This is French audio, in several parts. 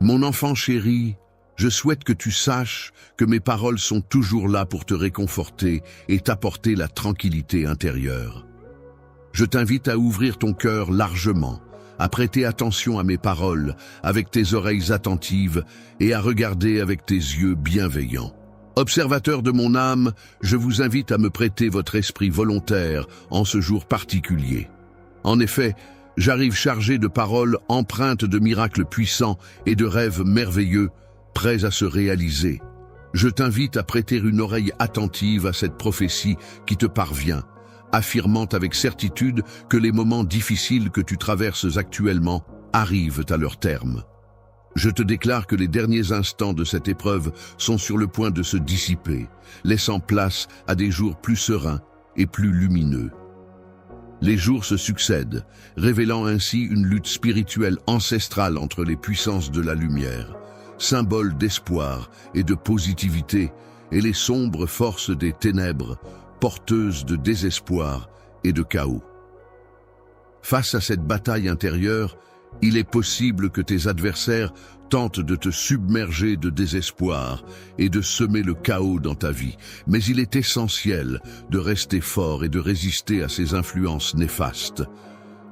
Mon enfant chéri, je souhaite que tu saches que mes paroles sont toujours là pour te réconforter et t'apporter la tranquillité intérieure. Je t'invite à ouvrir ton cœur largement, à prêter attention à mes paroles avec tes oreilles attentives et à regarder avec tes yeux bienveillants. Observateur de mon âme, je vous invite à me prêter votre esprit volontaire en ce jour particulier. En effet, j'arrive chargé de paroles empreintes de miracles puissants et de rêves merveilleux, prêts à se réaliser. Je t'invite à prêter une oreille attentive à cette prophétie qui te parvient, affirmant avec certitude que les moments difficiles que tu traverses actuellement arrivent à leur terme. Je te déclare que les derniers instants de cette épreuve sont sur le point de se dissiper, laissant place à des jours plus sereins et plus lumineux. Les jours se succèdent, révélant ainsi une lutte spirituelle ancestrale entre les puissances de la lumière, symbole d'espoir et de positivité, et les sombres forces des ténèbres, porteuses de désespoir et de chaos. Face à cette bataille intérieure, il est possible que tes adversaires tentent de te submerger de désespoir et de semer le chaos dans ta vie, mais il est essentiel de rester fort et de résister à ces influences néfastes.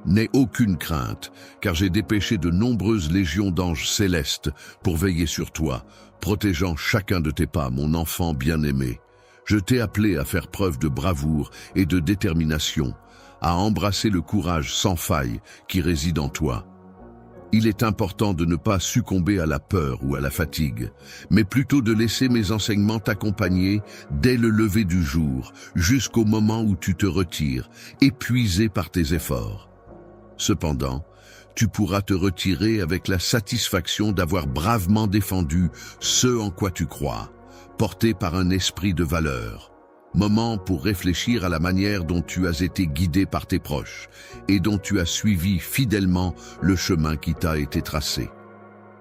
N'aie aucune crainte, car j'ai dépêché de nombreuses légions d'anges célestes pour veiller sur toi, protégeant chacun de tes pas, mon enfant bien-aimé. Je t'ai appelé à faire preuve de bravoure et de détermination, à embrasser le courage sans faille qui réside en toi. Il est important de ne pas succomber à la peur ou à la fatigue, mais plutôt de laisser mes enseignements t'accompagner dès le lever du jour, jusqu'au moment où tu te retires, épuisé par tes efforts. Cependant, tu pourras te retirer avec la satisfaction d'avoir bravement défendu ce en quoi tu crois, porté par un esprit de valeur. Moment pour réfléchir à la manière dont tu as été guidé par tes proches et dont tu as suivi fidèlement le chemin qui t'a été tracé.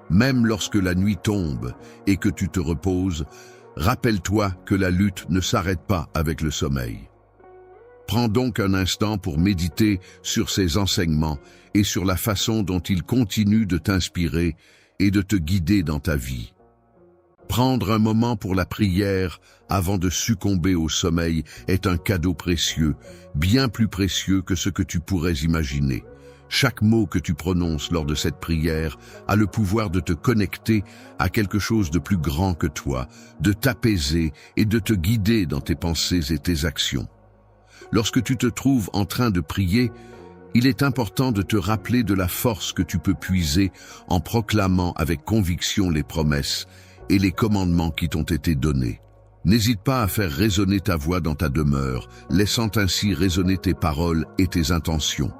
Même lorsque la nuit tombe et que tu te reposes, rappelle-toi que la lutte ne s'arrête pas avec le sommeil. Prends donc un instant pour méditer sur ces enseignements et sur la façon dont ils continuent de t'inspirer et de te guider dans ta vie. Prendre un moment pour la prière avant de succomber au sommeil est un cadeau précieux, bien plus précieux que ce que tu pourrais imaginer. Chaque mot que tu prononces lors de cette prière a le pouvoir de te connecter à quelque chose de plus grand que toi, de t'apaiser et de te guider dans tes pensées et tes actions. Lorsque tu te trouves en train de prier, il est important de te rappeler de la force que tu peux puiser en proclamant avec conviction les promesses et les commandements qui t'ont été donnés. N'hésite pas à faire résonner ta voix dans ta demeure, laissant ainsi résonner tes paroles et tes intentions.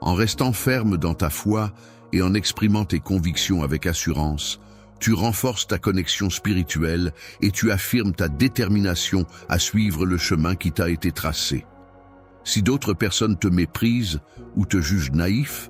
En restant ferme dans ta foi et en exprimant tes convictions avec assurance, tu renforces ta connexion spirituelle et tu affirmes ta détermination à suivre le chemin qui t'a été tracé. Si d'autres personnes te méprisent ou te jugent naïf,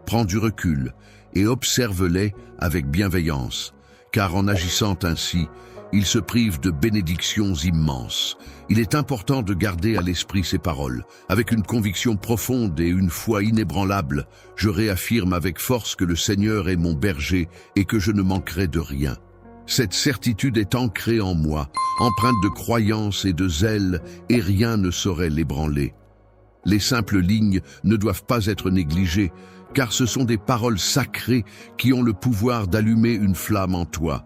prends du recul et observe-les avec bienveillance, car en agissant ainsi, ils se privent de bénédictions immenses. Il est important de garder à l'esprit ces paroles. Avec une conviction profonde et une foi inébranlable, je réaffirme avec force que le Seigneur est mon berger et que je ne manquerai de rien. Cette certitude est ancrée en moi, empreinte de croyance et de zèle, et rien ne saurait l'ébranler. Les simples lignes ne doivent pas être négligées, car ce sont des paroles sacrées qui ont le pouvoir d'allumer une flamme en toi.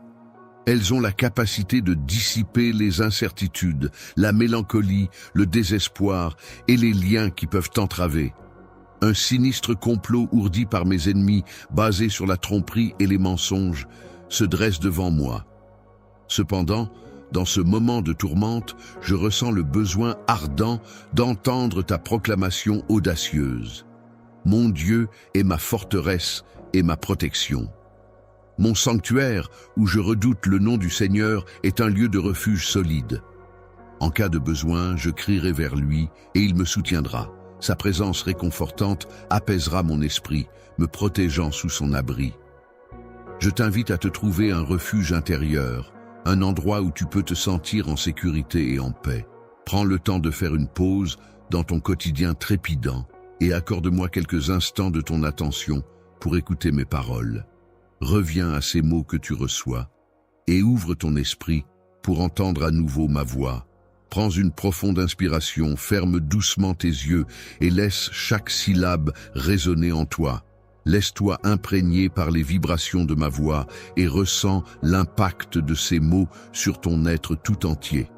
Elles ont la capacité de dissiper les incertitudes, la mélancolie, le désespoir et les liens qui peuvent t'entraver. Un sinistre complot ourdi par mes ennemis, basé sur la tromperie et les mensonges, se dresse devant moi. Cependant, dans ce moment de tourmente, je ressens le besoin ardent d'entendre ta proclamation audacieuse. Mon Dieu est ma forteresse et ma protection. Mon sanctuaire, où je redoute le nom du Seigneur, est un lieu de refuge solide. En cas de besoin, je crierai vers lui et il me soutiendra. Sa présence réconfortante apaisera mon esprit, me protégeant sous son abri. Je t'invite à te trouver un refuge intérieur, un endroit où tu peux te sentir en sécurité et en paix. Prends le temps de faire une pause dans ton quotidien trépidant et accorde-moi quelques instants de ton attention pour écouter mes paroles. reviens à ces mots que tu reçois et ouvre ton esprit pour entendre à nouveau ma voix. Prends une profonde inspiration, ferme doucement tes yeux et laisse chaque syllabe résonner en toi. Laisse-toi imprégner par les vibrations de ma voix et ressens l'impact de ces mots sur ton être tout entier.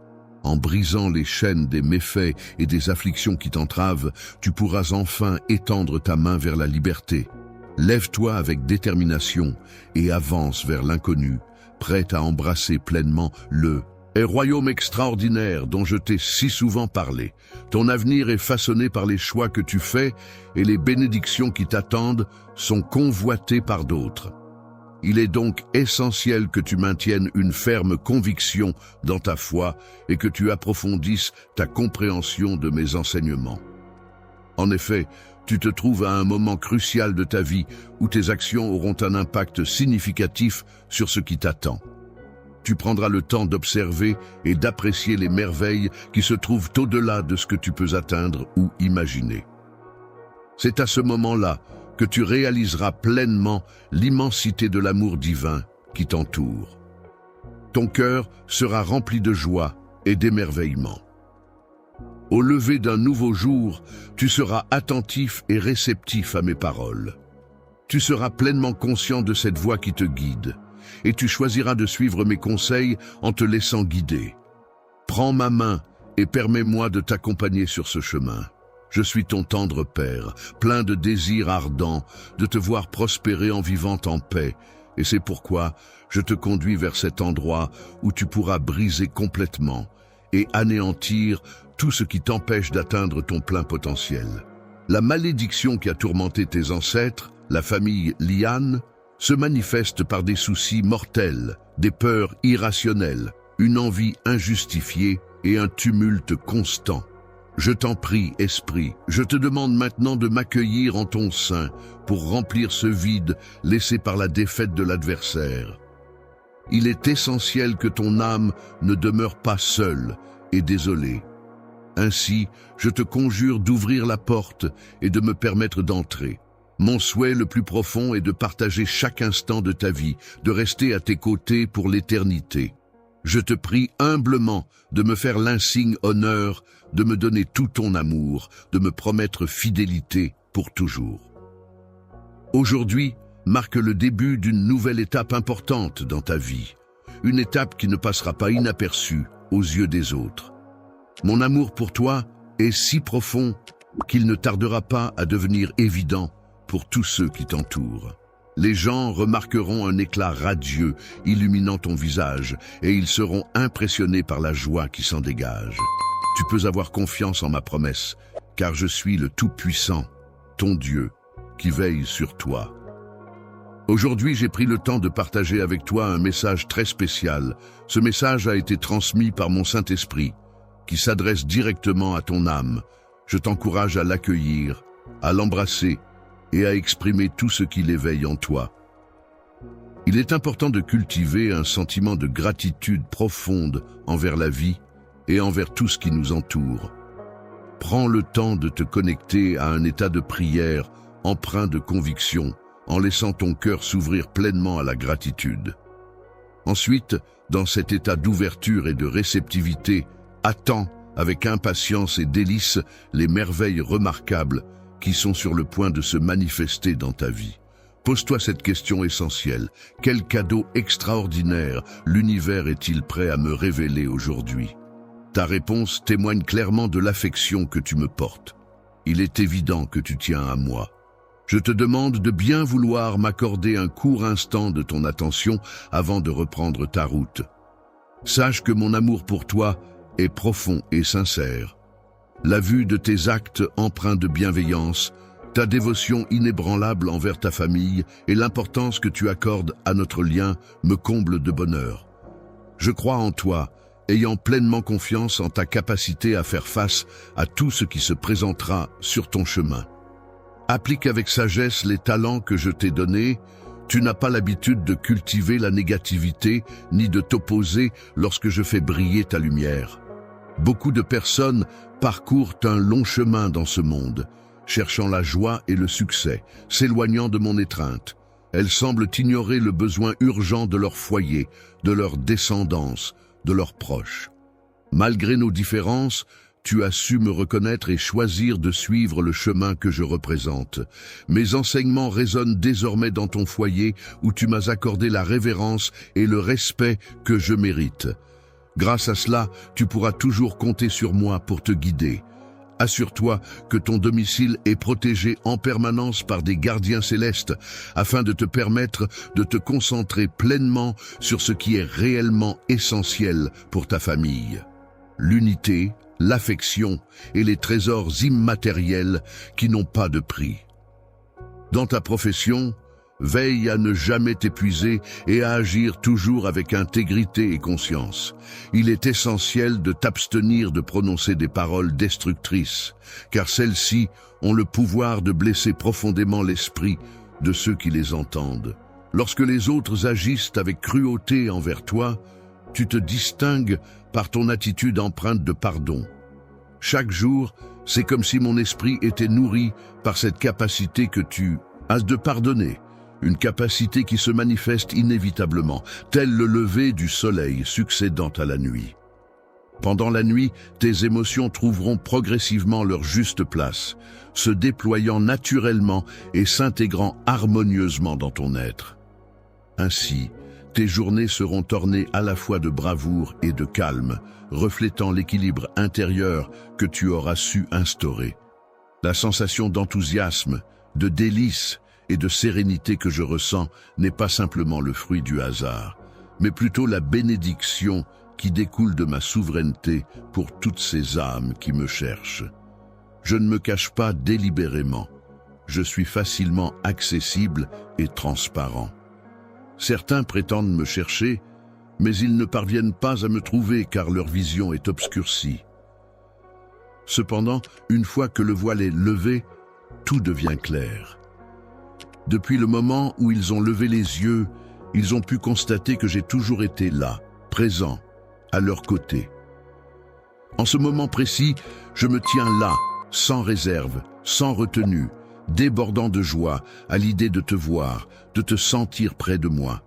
En brisant les chaînes des méfaits et des afflictions qui t'entravent, tu pourras enfin étendre ta main vers la liberté. Lève-toi avec détermination et avance vers l'inconnu, prête à embrasser pleinement le royaume extraordinaire dont je t'ai si souvent parlé. Ton avenir est façonné par les choix que tu fais et les bénédictions qui t'attendent sont convoitées par d'autres. Il est donc essentiel que tu maintiennes une ferme conviction dans ta foi et que tu approfondisses ta compréhension de mes enseignements. En effet, tu te trouves à un moment crucial de ta vie où tes actions auront un impact significatif sur ce qui t'attend. Tu prendras le temps d'observer et d'apprécier les merveilles qui se trouvent au-delà de ce que tu peux atteindre ou imaginer. C'est à ce moment-là que tu réaliseras pleinement l'immensité de l'amour divin qui t'entoure. Ton cœur sera rempli de joie et d'émerveillement. Au lever d'un nouveau jour, tu seras attentif et réceptif à mes paroles. Tu seras pleinement conscient de cette voix qui te guide, et tu choisiras de suivre mes conseils en te laissant guider. Prends ma main et permets-moi de t'accompagner sur ce chemin. Je suis ton tendre Père, plein de désirs ardents, de te voir prospérer en vivant en paix, et c'est pourquoi je te conduis vers cet endroit où tu pourras briser complètement et anéantir tout ce qui t'empêche d'atteindre ton plein potentiel. La malédiction qui a tourmenté tes ancêtres, la famille Lian, se manifeste par des soucis mortels, des peurs irrationnelles, une envie injustifiée et un tumulte constant. Je t'en prie, Esprit, je te demande maintenant de m'accueillir en ton sein pour remplir ce vide laissé par la défaite de l'adversaire. Il est essentiel que ton âme ne demeure pas seule et désolée. Ainsi, je te conjure d'ouvrir la porte et de me permettre d'entrer. Mon souhait le plus profond est de partager chaque instant de ta vie, de rester à tes côtés pour l'éternité. Je te prie humblement de me faire l'insigne honneur de me donner tout ton amour, de me promettre fidélité pour toujours. Aujourd'hui marque le début d'une nouvelle étape importante dans ta vie, une étape qui ne passera pas inaperçue aux yeux des autres. Mon amour pour toi est si profond qu'il ne tardera pas à devenir évident pour tous ceux qui t'entourent. Les gens remarqueront un éclat radieux illuminant ton visage et ils seront impressionnés par la joie qui s'en dégage. Tu peux avoir confiance en ma promesse, car je suis le Tout-Puissant, ton Dieu, qui veille sur toi. Aujourd'hui, j'ai pris le temps de partager avec toi un message très spécial. Ce message a été transmis par mon Saint-Esprit, qui s'adresse directement à ton âme. Je t'encourage à l'accueillir, à l'embrasser et à exprimer tout ce qui l'éveille en toi. Il est important de cultiver un sentiment de gratitude profonde envers la vie et envers tout ce qui nous entoure. Prends le temps de te connecter à un état de prière empreint de conviction, en laissant ton cœur s'ouvrir pleinement à la gratitude. Ensuite, dans cet état d'ouverture et de réceptivité, attends avec impatience et délice les merveilles remarquables qui sont sur le point de se manifester dans ta vie. Pose-toi cette question essentielle. Quel cadeau extraordinaire l'univers est-il prêt à me révéler aujourd'hui? Ta réponse témoigne clairement de l'affection que tu me portes. Il est évident que tu tiens à moi. Je te demande de bien vouloir m'accorder un court instant de ton attention avant de reprendre ta route. Sache que mon amour pour toi est profond et sincère. La vue de tes actes empreints de bienveillance, ta dévotion inébranlable envers ta famille et l'importance que tu accordes à notre lien me comblent de bonheur. Je crois en toi, ayant pleinement confiance en ta capacité à faire face à tout ce qui se présentera sur ton chemin. Applique avec sagesse les talents que je t'ai donnés. Tu n'as pas l'habitude de cultiver la négativité ni de t'opposer lorsque je fais briller ta lumière. Beaucoup de personnes parcourent un long chemin dans ce monde, cherchant la joie et le succès, s'éloignant de mon étreinte. Elles semblent ignorer le besoin urgent de leur foyer, de leur descendance, de leurs proches. Malgré nos différences, tu as su me reconnaître et choisir de suivre le chemin que je représente. Mes enseignements résonnent désormais dans ton foyer où tu m'as accordé la révérence et le respect que je mérite. Grâce à cela, tu pourras toujours compter sur moi pour te guider. Assure-toi que ton domicile est protégé en permanence par des gardiens célestes afin de te permettre de te concentrer pleinement sur ce qui est réellement essentiel pour ta famille. L'unité, l'affection et les trésors immatériels qui n'ont pas de prix. Dans ta profession, veille à ne jamais t'épuiser et à agir toujours avec intégrité et conscience. Il est essentiel de t'abstenir de prononcer des paroles destructrices, car celles-ci ont le pouvoir de blesser profondément l'esprit de ceux qui les entendent. Lorsque les autres agissent avec cruauté envers toi, tu te distingues par ton attitude empreinte de pardon. Chaque jour, c'est comme si mon esprit était nourri par cette capacité que tu as de pardonner. Une capacité qui se manifeste inévitablement, tel le lever du soleil succédant à la nuit. Pendant la nuit, tes émotions trouveront progressivement leur juste place, se déployant naturellement et s'intégrant harmonieusement dans ton être. Ainsi, tes journées seront ornées à la fois de bravoure et de calme, reflétant l'équilibre intérieur que tu auras su instaurer. La sensation d'enthousiasme, de délice et de sérénité que je ressens n'est pas simplement le fruit du hasard, mais plutôt la bénédiction qui découle de ma souveraineté pour toutes ces âmes qui me cherchent. Je ne me cache pas délibérément, je suis facilement accessible et transparent. Certains prétendent me chercher, mais ils ne parviennent pas à me trouver car leur vision est obscurcie. Cependant, une fois que le voile est levé, tout devient clair. Depuis le moment où ils ont levé les yeux, ils ont pu constater que j'ai toujours été là, présent, à leur côté. En ce moment précis, je me tiens là, sans réserve, sans retenue, débordant de joie à l'idée de te voir, de te sentir près de moi.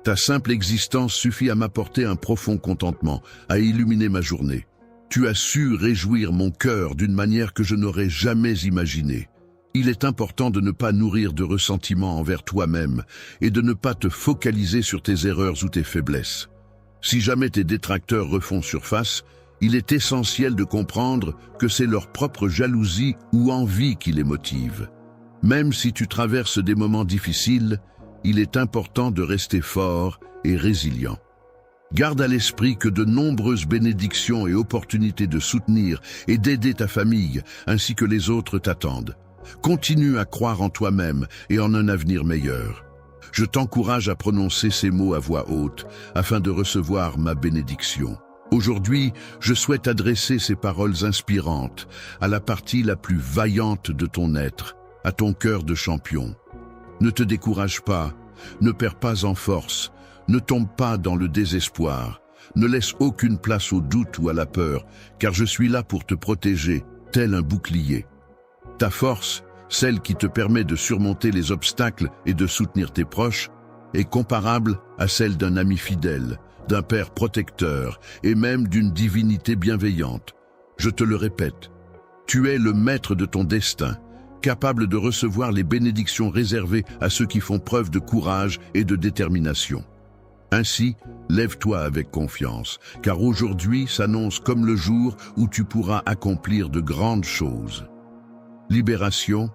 Ta simple existence suffit à m'apporter un profond contentement, à illuminer ma journée. Tu as su réjouir mon cœur d'une manière que je n'aurais jamais imaginée. Il est important de ne pas nourrir de ressentiment envers toi-même et de ne pas te focaliser sur tes erreurs ou tes faiblesses. Si jamais tes détracteurs refont surface, il est essentiel de comprendre que c'est leur propre jalousie ou envie qui les motive. Même si tu traverses des moments difficiles, il est important de rester fort et résilient. Garde à l'esprit que de nombreuses bénédictions et opportunités de soutenir et d'aider ta famille ainsi que les autres t'attendent. Continue à croire en toi-même et en un avenir meilleur. Je t'encourage à prononcer ces mots à voix haute afin de recevoir ma bénédiction. Aujourd'hui, je souhaite adresser ces paroles inspirantes à la partie la plus vaillante de ton être, à ton cœur de champion. Ne te décourage pas, ne perds pas en force, ne tombe pas dans le désespoir, ne laisse aucune place au doute ou à la peur, car je suis là pour te protéger, tel un bouclier. Ta force, celle qui te permet de surmonter les obstacles et de soutenir tes proches, est comparable à celle d'un ami fidèle, d'un père protecteur et même d'une divinité bienveillante. Je te le répète, tu es le maître de ton destin, capable de recevoir les bénédictions réservées à ceux qui font preuve de courage et de détermination. Ainsi, lève-toi avec confiance, car aujourd'hui s'annonce comme le jour où tu pourras accomplir de grandes choses. Libération,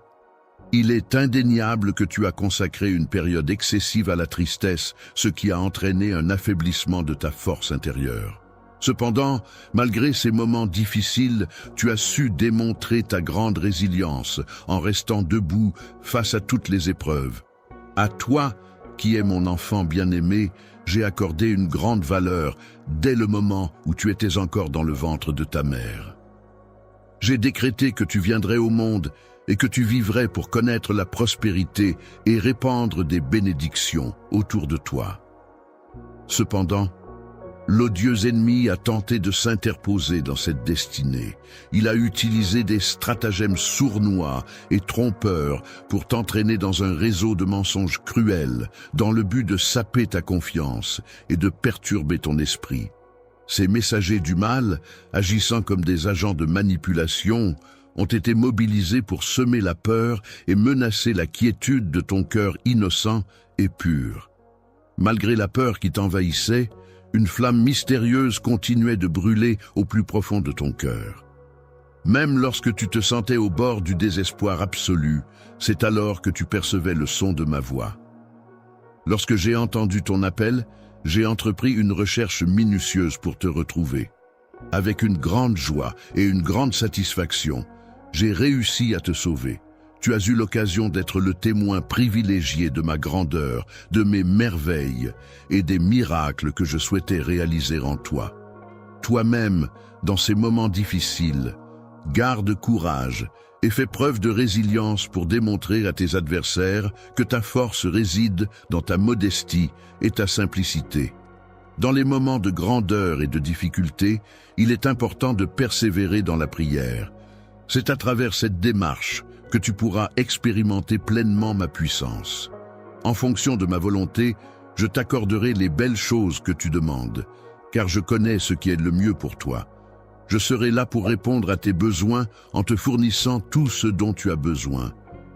il est indéniable que tu as consacré une période excessive à la tristesse, ce qui a entraîné un affaiblissement de ta force intérieure. Cependant, malgré ces moments difficiles, tu as su démontrer ta grande résilience en restant debout face à toutes les épreuves. À toi, qui es mon enfant bien-aimé, j'ai accordé une grande valeur dès le moment où tu étais encore dans le ventre de ta mère. J'ai décrété que tu viendrais au monde et que tu vivrais pour connaître la prospérité et répandre des bénédictions autour de toi. Cependant, L'odieux ennemi a tenté de s'interposer dans cette destinée. Il a utilisé des stratagèmes sournois et trompeurs pour t'entraîner dans un réseau de mensonges cruels, dans le but de saper ta confiance et de perturber ton esprit. Ces messagers du mal, agissant comme des agents de manipulation, ont été mobilisés pour semer la peur et menacer la quiétude de ton cœur innocent et pur. Malgré la peur qui t'envahissait, une flamme mystérieuse continuait de brûler au plus profond de ton cœur. Même lorsque tu te sentais au bord du désespoir absolu, c'est alors que tu percevais le son de ma voix. Lorsque j'ai entendu ton appel, j'ai entrepris une recherche minutieuse pour te retrouver. Avec une grande joie et une grande satisfaction, j'ai réussi à te sauver. Tu as eu l'occasion d'être le témoin privilégié de ma grandeur, de mes merveilles et des miracles que je souhaitais réaliser en toi. Toi-même, dans ces moments difficiles, garde courage et fais preuve de résilience pour démontrer à tes adversaires que ta force réside dans ta modestie et ta simplicité. Dans les moments de grandeur et de difficulté, il est important de persévérer dans la prière. C'est à travers cette démarche que tu pourras expérimenter pleinement ma puissance. En fonction de ma volonté, je t'accorderai les belles choses que tu demandes, car je connais ce qui est le mieux pour toi. Je serai là pour répondre à tes besoins en te fournissant tout ce dont tu as besoin.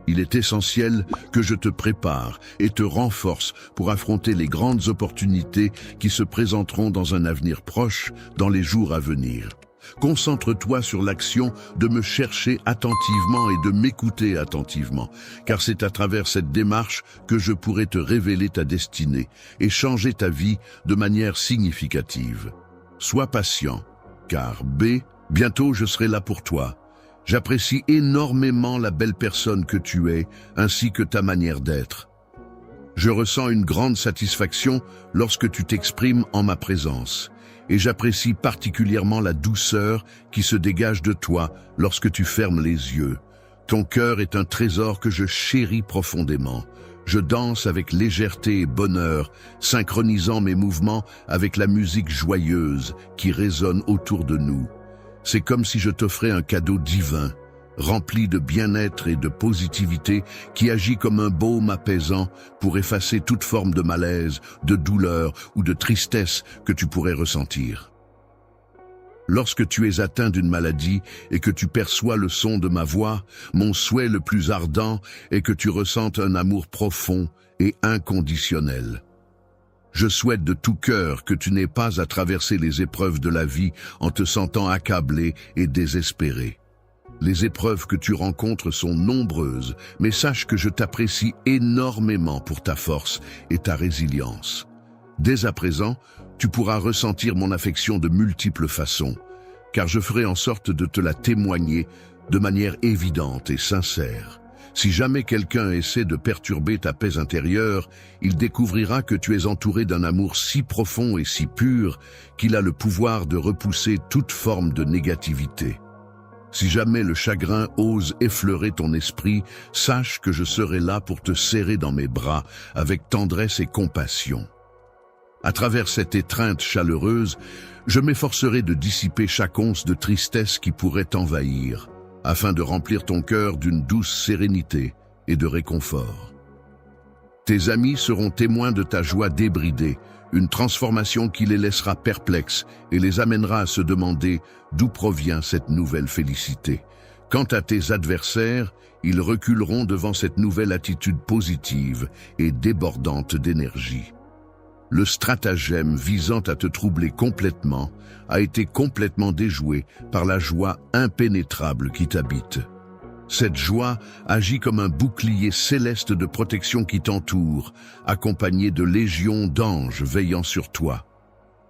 Il est essentiel que je te prépare et te renforce pour affronter les grandes opportunités qui se présenteront dans un avenir proche, dans les jours à venir. Concentre-toi sur l'action de me chercher attentivement et de m'écouter attentivement, car c'est à travers cette démarche que je pourrai te révéler ta destinée et changer ta vie de manière significative. Sois patient, car bientôt je serai là pour toi. J'apprécie énormément la belle personne que tu es, ainsi que ta manière d'être. Je ressens une grande satisfaction lorsque tu t'exprimes en ma présence. Et j'apprécie particulièrement la douceur qui se dégage de toi lorsque tu fermes les yeux. Ton cœur est un trésor que je chéris profondément. Je danse avec légèreté et bonheur, synchronisant mes mouvements avec la musique joyeuse qui résonne autour de nous. C'est comme si je t'offrais un cadeau divin, rempli de bien-être et de positivité qui agit comme un baume apaisant pour effacer toute forme de malaise, de douleur ou de tristesse que tu pourrais ressentir. Lorsque tu es atteint d'une maladie et que tu perçois le son de ma voix, mon souhait le plus ardent est que tu ressentes un amour profond et inconditionnel. Je souhaite de tout cœur que tu n'aies pas à traverser les épreuves de la vie en te sentant accablé et désespéré. Les épreuves que tu rencontres sont nombreuses, mais sache que je t'apprécie énormément pour ta force et ta résilience. Dès à présent, tu pourras ressentir mon affection de multiples façons, car je ferai en sorte de te la témoigner de manière évidente et sincère. Si jamais quelqu'un essaie de perturber ta paix intérieure, il découvrira que tu es entouré d'un amour si profond et si pur qu'il a le pouvoir de repousser toute forme de négativité. Si jamais le chagrin ose effleurer ton esprit, sache que je serai là pour te serrer dans mes bras avec tendresse et compassion. À travers cette étreinte chaleureuse, je m'efforcerai de dissiper chaque once de tristesse qui pourrait t'envahir, afin de remplir ton cœur d'une douce sérénité et de réconfort. Tes amis seront témoins de ta joie débridée, une transformation qui les laissera perplexes et les amènera à se demander d'où provient cette nouvelle félicité. Quant à tes adversaires, ils reculeront devant cette nouvelle attitude positive et débordante d'énergie. Le stratagème visant à te troubler complètement a été complètement déjoué par la joie impénétrable qui t'habite. Cette joie agit comme un bouclier céleste de protection qui t'entoure, accompagné de légions d'anges veillant sur toi.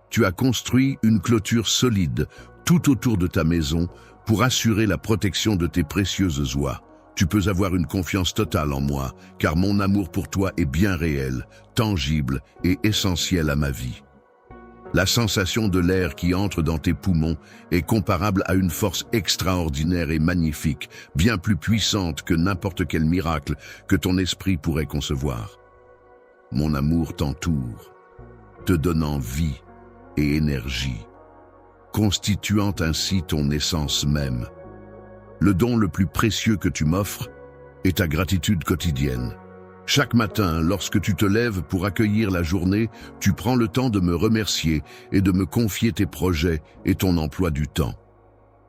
Tu as construit une clôture solide tout autour de ta maison pour assurer la protection de tes précieuses oies. Tu peux avoir une confiance totale en moi, car mon amour pour toi est bien réel, tangible et essentiel à ma vie. La sensation de l'air qui entre dans tes poumons est comparable à une force extraordinaire et magnifique, bien plus puissante que n'importe quel miracle que ton esprit pourrait concevoir. Mon amour t'entoure, te donnant vie et énergie, constituant ainsi ton essence même. Le don le plus précieux que tu m'offres est ta gratitude quotidienne. Chaque matin, lorsque tu te lèves pour accueillir la journée, tu prends le temps de me remercier et de me confier tes projets et ton emploi du temps.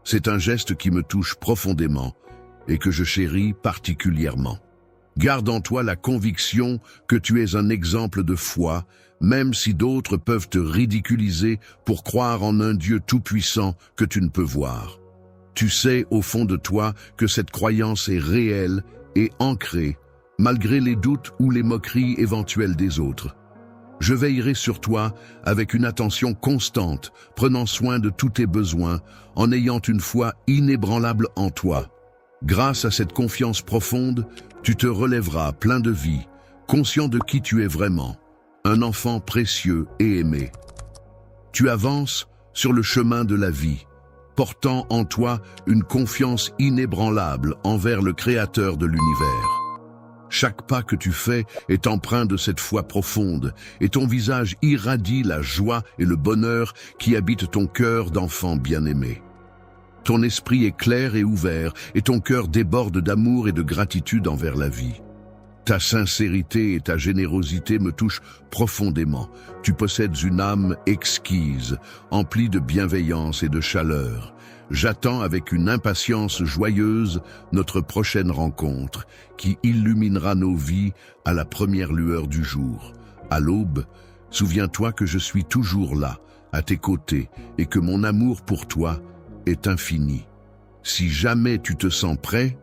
C'est un geste qui me touche profondément et que je chéris particulièrement. Garde en toi la conviction que tu es un exemple de foi, même si d'autres peuvent te ridiculiser pour croire en un Dieu tout-puissant que tu ne peux voir. Tu sais au fond de toi que cette croyance est réelle et ancrée, malgré les doutes ou les moqueries éventuelles des autres. Je veillerai sur toi avec une attention constante, prenant soin de tous tes besoins, en ayant une foi inébranlable en toi. Grâce à cette confiance profonde, tu te relèveras plein de vie, conscient de qui tu es vraiment, un enfant précieux et aimé. Tu avances sur le chemin de la vie, portant en toi une confiance inébranlable envers le Créateur de l'univers. Chaque pas que tu fais est empreint de cette foi profonde, et ton visage irradie la joie et le bonheur qui habitent ton cœur d'enfant bien-aimé. Ton esprit est clair et ouvert, et ton cœur déborde d'amour et de gratitude envers la vie. Ta sincérité et ta générosité me touchent profondément. Tu possèdes une âme exquise, emplie de bienveillance et de chaleur. J'attends avec une impatience joyeuse notre prochaine rencontre, qui illuminera nos vies à la première lueur du jour. À l'aube, souviens-toi que je suis toujours là, à tes côtés, et que mon amour pour toi est infini. Si jamais tu te sens prêt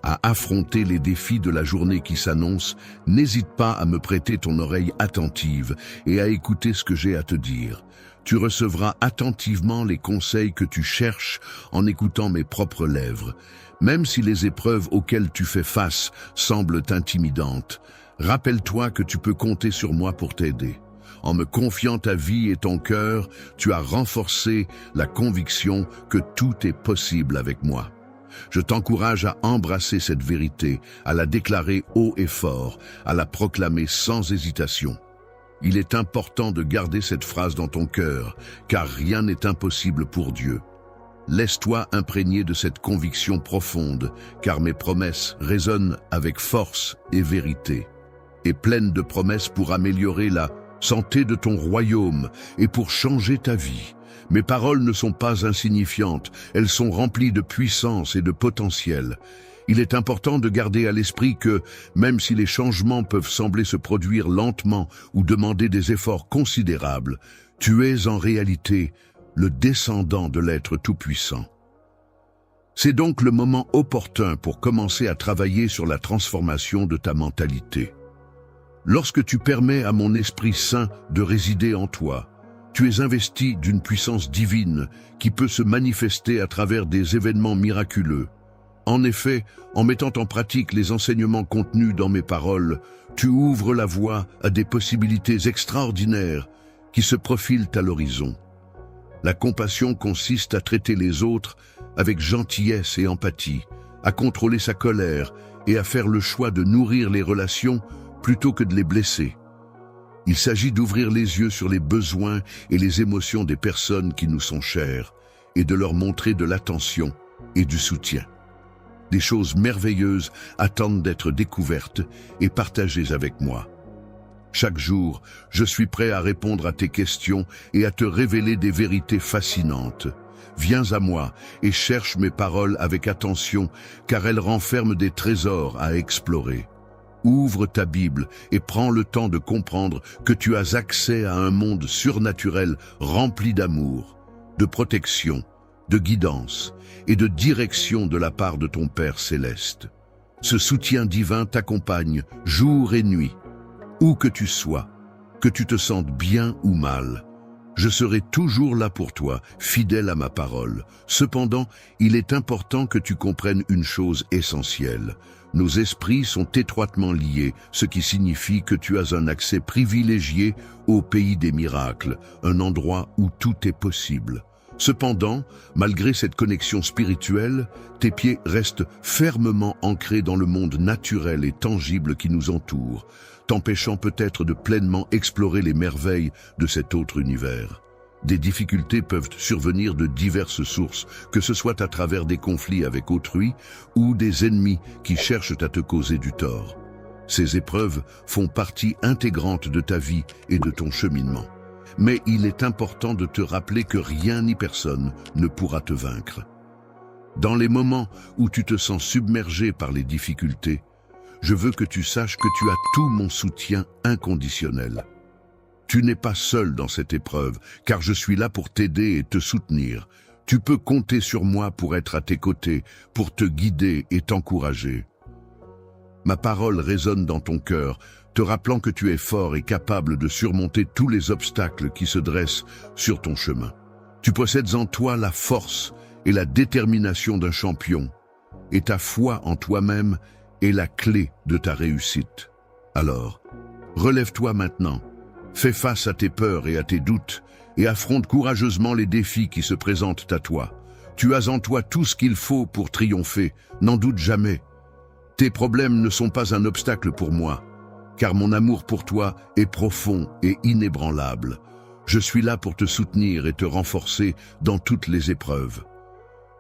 à affronter les défis de la journée qui s'annonce, n'hésite pas à me prêter ton oreille attentive et à écouter ce que j'ai à te dire. Tu recevras attentivement les conseils que tu cherches en écoutant mes propres lèvres. Même si les épreuves auxquelles tu fais face semblent intimidantes, rappelle-toi que tu peux compter sur moi pour t'aider. En me confiant ta vie et ton cœur, tu as renforcé la conviction que tout est possible avec moi. Je t'encourage à embrasser cette vérité, à la déclarer haut et fort, à la proclamer sans hésitation. Il est important de garder cette phrase dans ton cœur, car rien n'est impossible pour Dieu. Laisse-toi imprégner de cette conviction profonde, car mes promesses résonnent avec force et vérité, et pleines de promesses pour améliorer la santé de ton royaume et pour changer ta vie. Mes paroles ne sont pas insignifiantes, elles sont remplies de puissance et de potentiel. Il est important de garder à l'esprit que, même si les changements peuvent sembler se produire lentement ou demander des efforts considérables, tu es en réalité le descendant de l'être tout-puissant. C'est donc le moment opportun pour commencer à travailler sur la transformation de ta mentalité. Lorsque tu permets à mon Esprit Saint de résider en toi, tu es investi d'une puissance divine qui peut se manifester à travers des événements miraculeux. En effet, en mettant en pratique les enseignements contenus dans mes paroles, tu ouvres la voie à des possibilités extraordinaires qui se profilent à l'horizon. La compassion consiste à traiter les autres avec gentillesse et empathie, à contrôler sa colère et à faire le choix de nourrir les relations plutôt que de les blesser. Il s'agit d'ouvrir les yeux sur les besoins et les émotions des personnes qui nous sont chères et de leur montrer de l'attention et du soutien. Des choses merveilleuses attendent d'être découvertes et partagées avec moi. Chaque jour, je suis prêt à répondre à tes questions et à te révéler des vérités fascinantes. Viens à moi et cherche mes paroles avec attention, car elles renferment des trésors à explorer. Ouvre ta Bible et prends le temps de comprendre que tu as accès à un monde surnaturel rempli d'amour, de protection, de guidance et de direction de la part de ton Père céleste. Ce soutien divin t'accompagne jour et nuit. Où que tu sois, que tu te sentes bien ou mal, je serai toujours là pour toi, fidèle à ma parole. Cependant, il est important que tu comprennes une chose essentielle. Nos esprits sont étroitement liés, ce qui signifie que tu as un accès privilégié au pays des miracles, un endroit où tout est possible. Cependant, malgré cette connexion spirituelle, tes pieds restent fermement ancrés dans le monde naturel et tangible qui nous entoure, t'empêchant peut-être de pleinement explorer les merveilles de cet autre univers. Des difficultés peuvent survenir de diverses sources, que ce soit à travers des conflits avec autrui ou des ennemis qui cherchent à te causer du tort. Ces épreuves font partie intégrante de ta vie et de ton cheminement. Mais il est important de te rappeler que rien ni personne ne pourra te vaincre. Dans les moments où tu te sens submergé par les difficultés, je veux que tu saches que tu as tout mon soutien inconditionnel. Tu n'es pas seul dans cette épreuve, car je suis là pour t'aider et te soutenir. Tu peux compter sur moi pour être à tes côtés, pour te guider et t'encourager. Ma parole résonne dans ton cœur, te rappelant que tu es fort et capable de surmonter tous les obstacles qui se dressent sur ton chemin. Tu possèdes en toi la force et la détermination d'un champion, et ta foi en toi-même est la clé de ta réussite. Alors, relève-toi maintenant, fais face à tes peurs et à tes doutes, et affronte courageusement les défis qui se présentent à toi. Tu as en toi tout ce qu'il faut pour triompher, n'en doute jamais. Tes problèmes ne sont pas un obstacle pour moi, car mon amour pour toi est profond et inébranlable. Je suis là pour te soutenir et te renforcer dans toutes les épreuves.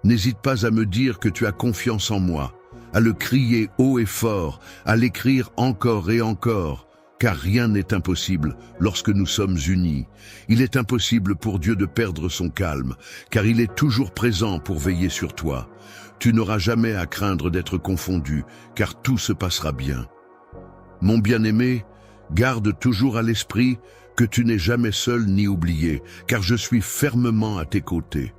N'hésite pas à me dire que tu as confiance en moi, à le crier haut et fort, à l'écrire encore et encore, car rien n'est impossible lorsque nous sommes unis. Il est impossible pour Dieu de perdre son calme, car il est toujours présent pour veiller sur toi. Tu n'auras jamais à craindre d'être confondu, car tout se passera bien. Mon bien-aimé, garde toujours à l'esprit que tu n'es jamais seul ni oublié, car je suis fermement à tes côtés.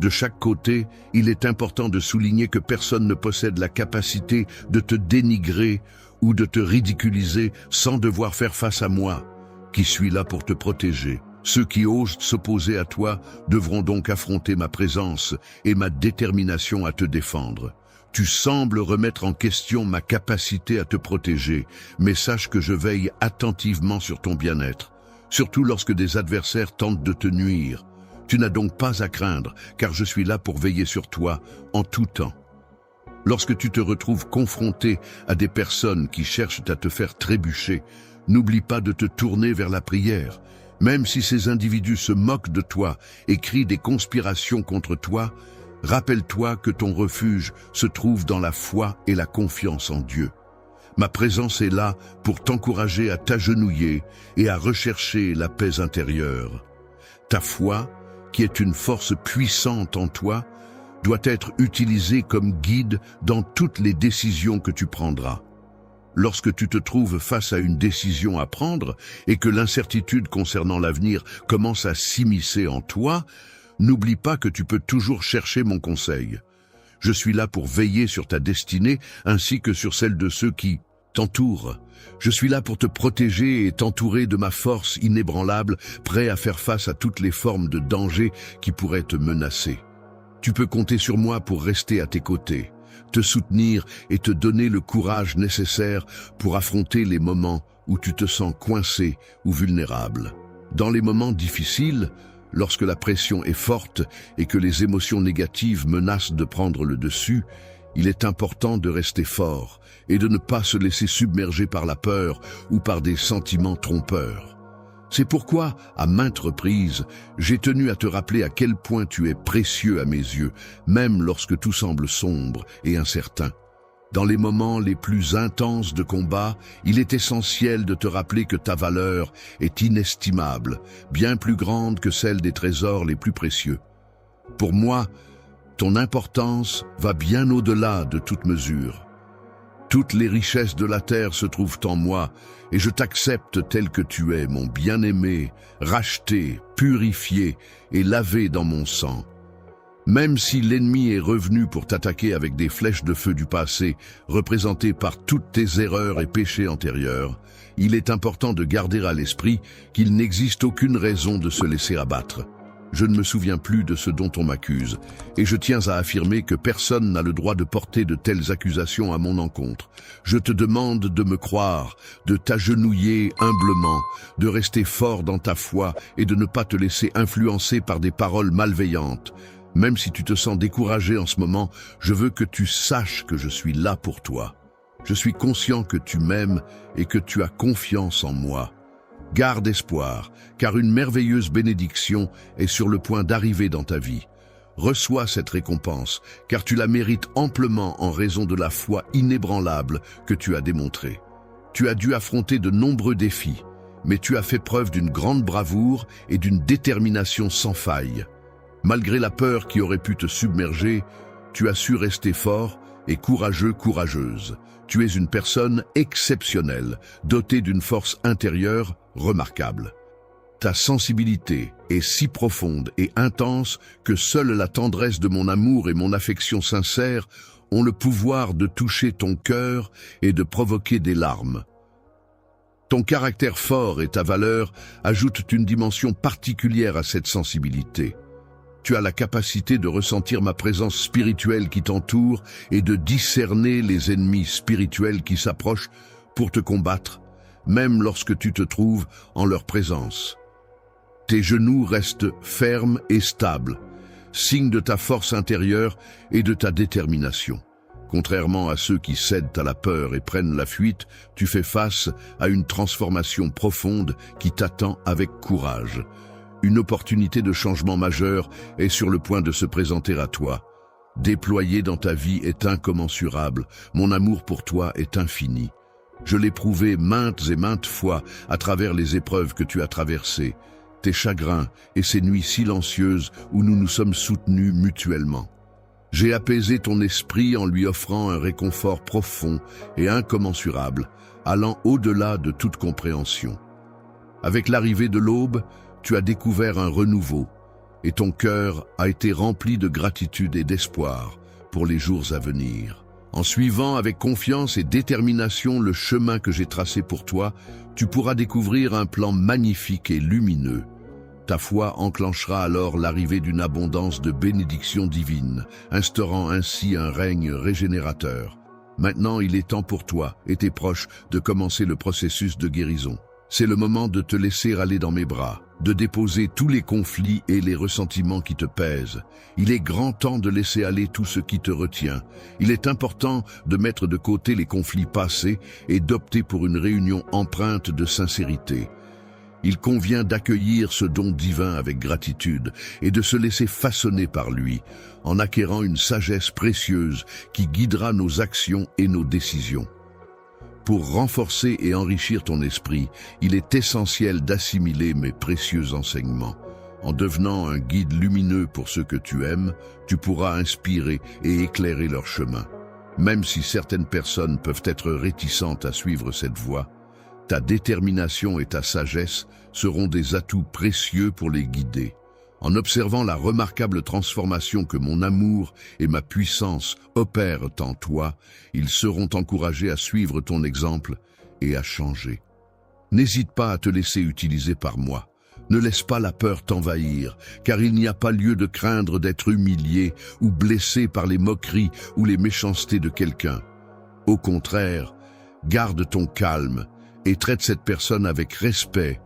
De chaque côté, il est important de souligner que personne ne possède la capacité de te dénigrer ou de te ridiculiser sans devoir faire face à moi, qui suis là pour te protéger. Ceux qui osent s'opposer à toi devront donc affronter ma présence et ma détermination à te défendre. Tu sembles remettre en question ma capacité à te protéger, mais sache que je veille attentivement sur ton bien-être, surtout lorsque des adversaires tentent de te nuire. Tu n'as donc pas à craindre, car je suis là pour veiller sur toi en tout temps. Lorsque tu te retrouves confronté à des personnes qui cherchent à te faire trébucher, n'oublie pas de te tourner vers la prière. Même si ces individus se moquent de toi et crient des conspirations contre toi, rappelle-toi que ton refuge se trouve dans la foi et la confiance en Dieu. Ma présence est là pour t'encourager à t'agenouiller et à rechercher la paix intérieure. Ta foi, qui est une force puissante en toi, doit être utilisée comme guide dans toutes les décisions que tu prendras. Lorsque tu te trouves face à une décision à prendre et que l'incertitude concernant l'avenir commence à s'immiscer en toi, n'oublie pas que tu peux toujours chercher mon conseil. Je suis là pour veiller sur ta destinée ainsi que sur celle de ceux qui t'entourent. Je suis là pour te protéger et t'entourer de ma force inébranlable, prêt à faire face à toutes les formes de danger qui pourraient te menacer. Tu peux compter sur moi pour rester à tes côtés, te soutenir et te donner le courage nécessaire pour affronter les moments où tu te sens coincé ou vulnérable. Dans les moments difficiles, lorsque la pression est forte et que les émotions négatives menacent de prendre le dessus, il est important de rester fort et de ne pas se laisser submerger par la peur ou par des sentiments trompeurs. C'est pourquoi, à maintes reprises, j'ai tenu à te rappeler à quel point tu es précieux à mes yeux, même lorsque tout semble sombre et incertain. Dans les moments les plus intenses de combat, il est essentiel de te rappeler que ta valeur est inestimable, bien plus grande que celle des trésors les plus précieux. Pour moi, ton importance va bien au-delà de toute mesure. Toutes les richesses de la terre se trouvent en moi, et je t'accepte tel que tu es, mon bien-aimé, racheté, purifié et lavé dans mon sang. Même si l'ennemi est revenu pour t'attaquer avec des flèches de feu du passé, représentées par toutes tes erreurs et péchés antérieurs, il est important de garder à l'esprit qu'il n'existe aucune raison de se laisser abattre. Je ne me souviens plus de ce dont on m'accuse, et je tiens à affirmer que personne n'a le droit de porter de telles accusations à mon encontre. Je te demande de me croire, de t'agenouiller humblement, de rester fort dans ta foi et de ne pas te laisser influencer par des paroles malveillantes. Même si tu te sens découragé en ce moment, je veux que tu saches que je suis là pour toi. Je suis conscient que tu m'aimes et que tu as confiance en moi. Garde espoir, car une merveilleuse bénédiction est sur le point d'arriver dans ta vie. Reçois cette récompense, car tu la mérites amplement en raison de la foi inébranlable que tu as démontrée. Tu as dû affronter de nombreux défis, mais tu as fait preuve d'une grande bravoure et d'une détermination sans faille. Malgré la peur qui aurait pu te submerger, tu as su rester fort et courageux, courageuse. Tu es une personne exceptionnelle, dotée d'une force intérieure remarquable. Ta sensibilité est si profonde et intense que seule la tendresse de mon amour et mon affection sincère ont le pouvoir de toucher ton cœur et de provoquer des larmes. Ton caractère fort et ta valeur ajoutent une dimension particulière à cette sensibilité. Tu as la capacité de ressentir ma présence spirituelle qui t'entoure et de discerner les ennemis spirituels qui s'approchent pour te combattre, même lorsque tu te trouves en leur présence. Tes genoux restent fermes et stables, signe de ta force intérieure et de ta détermination. Contrairement à ceux qui cèdent à la peur et prennent la fuite, tu fais face à une transformation profonde qui t'attend avec courage. Une opportunité de changement majeur est sur le point de se présenter à toi. Déployé dans ta vie est incommensurable. Mon amour pour toi est infini. Je l'ai prouvé maintes et maintes fois à travers les épreuves que tu as traversées, tes chagrins et ces nuits silencieuses où nous nous sommes soutenus mutuellement. J'ai apaisé ton esprit en lui offrant un réconfort profond et incommensurable, allant au-delà de toute compréhension. Avec l'arrivée de l'aube, tu as découvert un renouveau, et ton cœur a été rempli de gratitude et d'espoir pour les jours à venir. En suivant avec confiance et détermination le chemin que j'ai tracé pour toi, tu pourras découvrir un plan magnifique et lumineux. Ta foi enclenchera alors l'arrivée d'une abondance de bénédictions divines, instaurant ainsi un règne régénérateur. Maintenant, il est temps pour toi et tes proches de commencer le processus de guérison. C'est le moment de te laisser aller dans mes bras, de déposer tous les conflits et les ressentiments qui te pèsent. Il est grand temps de laisser aller tout ce qui te retient. Il est important de mettre de côté les conflits passés et d'opter pour une réunion empreinte de sincérité. Il convient d'accueillir ce don divin avec gratitude et de se laisser façonner par lui, en acquérant une sagesse précieuse qui guidera nos actions et nos décisions. Pour renforcer et enrichir ton esprit, il est essentiel d'assimiler mes précieux enseignements. En devenant un guide lumineux pour ceux que tu aimes, tu pourras inspirer et éclairer leur chemin. Même si certaines personnes peuvent être réticentes à suivre cette voie, ta détermination et ta sagesse seront des atouts précieux pour les guider. En observant la remarquable transformation que mon amour et ma puissance opèrent en toi, ils seront encouragés à suivre ton exemple et à changer. N'hésite pas à te laisser utiliser par moi. Ne laisse pas la peur t'envahir, car il n'y a pas lieu de craindre d'être humilié ou blessé par les moqueries ou les méchancetés de quelqu'un. Au contraire, garde ton calme et traite cette personne avec respect,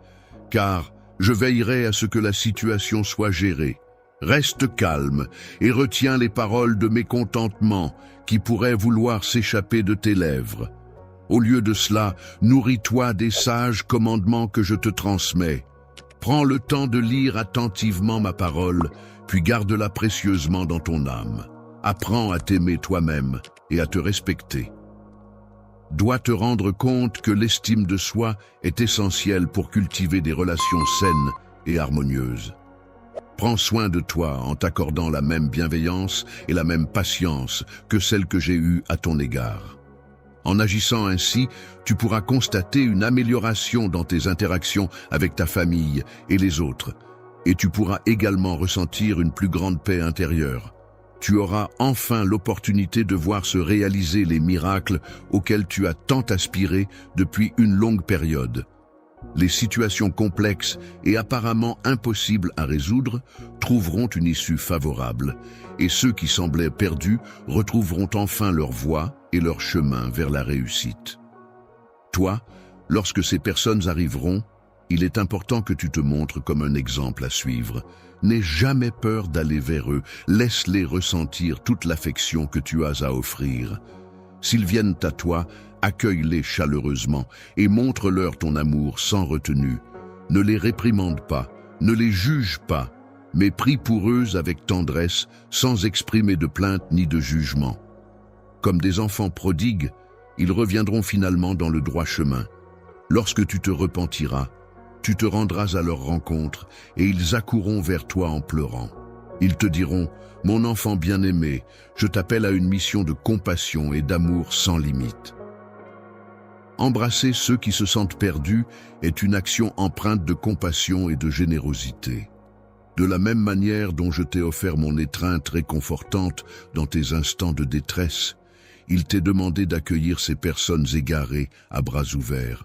car je veillerai à ce que la situation soit gérée. Reste calme et retiens les paroles de mécontentement qui pourraient vouloir s'échapper de tes lèvres. Au lieu de cela, nourris-toi des sages commandements que je te transmets. Prends le temps de lire attentivement ma parole, puis garde-la précieusement dans ton âme. Apprends à t'aimer toi-même et à te respecter. Dois te rendre compte que l'estime de soi est essentielle pour cultiver des relations saines et harmonieuses. Prends soin de toi en t'accordant la même bienveillance et la même patience que celle que j'ai eue à ton égard. En agissant ainsi, tu pourras constater une amélioration dans tes interactions avec ta famille et les autres, et tu pourras également ressentir une plus grande paix intérieure. Tu auras enfin l'opportunité de voir se réaliser les miracles auxquels tu as tant aspiré depuis une longue période. Les situations complexes et apparemment impossibles à résoudre trouveront une issue favorable, et ceux qui semblaient perdus retrouveront enfin leur voie et leur chemin vers la réussite. Toi, lorsque ces personnes arriveront, il est important que tu te montres comme un exemple à suivre. N'aie jamais peur d'aller vers eux, laisse-les ressentir toute l'affection que tu as à offrir. S'ils viennent à toi, accueille-les chaleureusement et montre-leur ton amour sans retenue. Ne les réprimande pas, ne les juge pas, mais prie pour eux avec tendresse, sans exprimer de plainte ni de jugement. Comme des enfants prodigues, ils reviendront finalement dans le droit chemin. Lorsque tu te repentiras, tu te rendras à leur rencontre et ils accourront vers toi en pleurant. Ils te diront, « Mon enfant bien-aimé, je t'appelle à une mission de compassion et d'amour sans limite. » Embrasser ceux qui se sentent perdus est une action empreinte de compassion et de générosité. De la même manière dont je t'ai offert mon étreinte réconfortante dans tes instants de détresse, il t'est demandé d'accueillir ces personnes égarées à bras ouverts.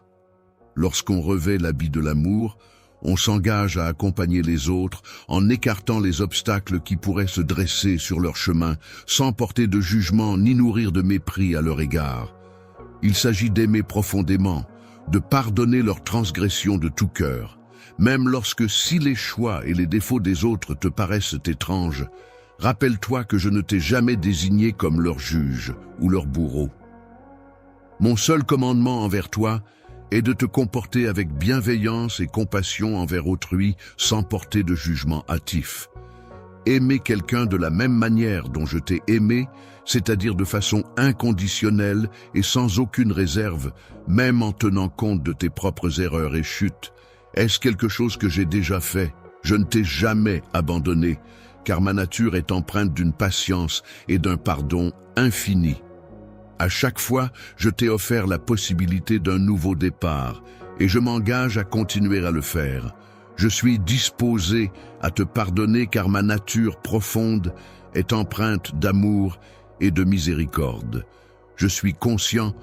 Lorsqu'on revêt l'habit de l'amour, on s'engage à accompagner les autres en écartant les obstacles qui pourraient se dresser sur leur chemin, sans porter de jugement ni nourrir de mépris à leur égard. Il s'agit d'aimer profondément, de pardonner leurs transgressions de tout cœur, même lorsque si les choix et les défauts des autres te paraissent étranges. Rappelle-toi que je ne t'ai jamais désigné comme leur juge ou leur bourreau. Mon seul commandement envers toi est de te comporter avec bienveillance et compassion envers autrui sans porter de jugement hâtif. Aimer quelqu'un de la même manière dont je t'ai aimé, c'est-à-dire de façon inconditionnelle et sans aucune réserve, même en tenant compte de tes propres erreurs et chutes. Est-ce quelque chose que j'ai déjà fait? Je ne t'ai jamais abandonné, car ma nature est empreinte d'une patience et d'un pardon infini. À chaque fois, je t'ai offert la possibilité d'un nouveau départ, et je m'engage à continuer à le faire. Je suis disposé à te pardonner car ma nature profonde est empreinte d'amour et de miséricorde. Je suis conscient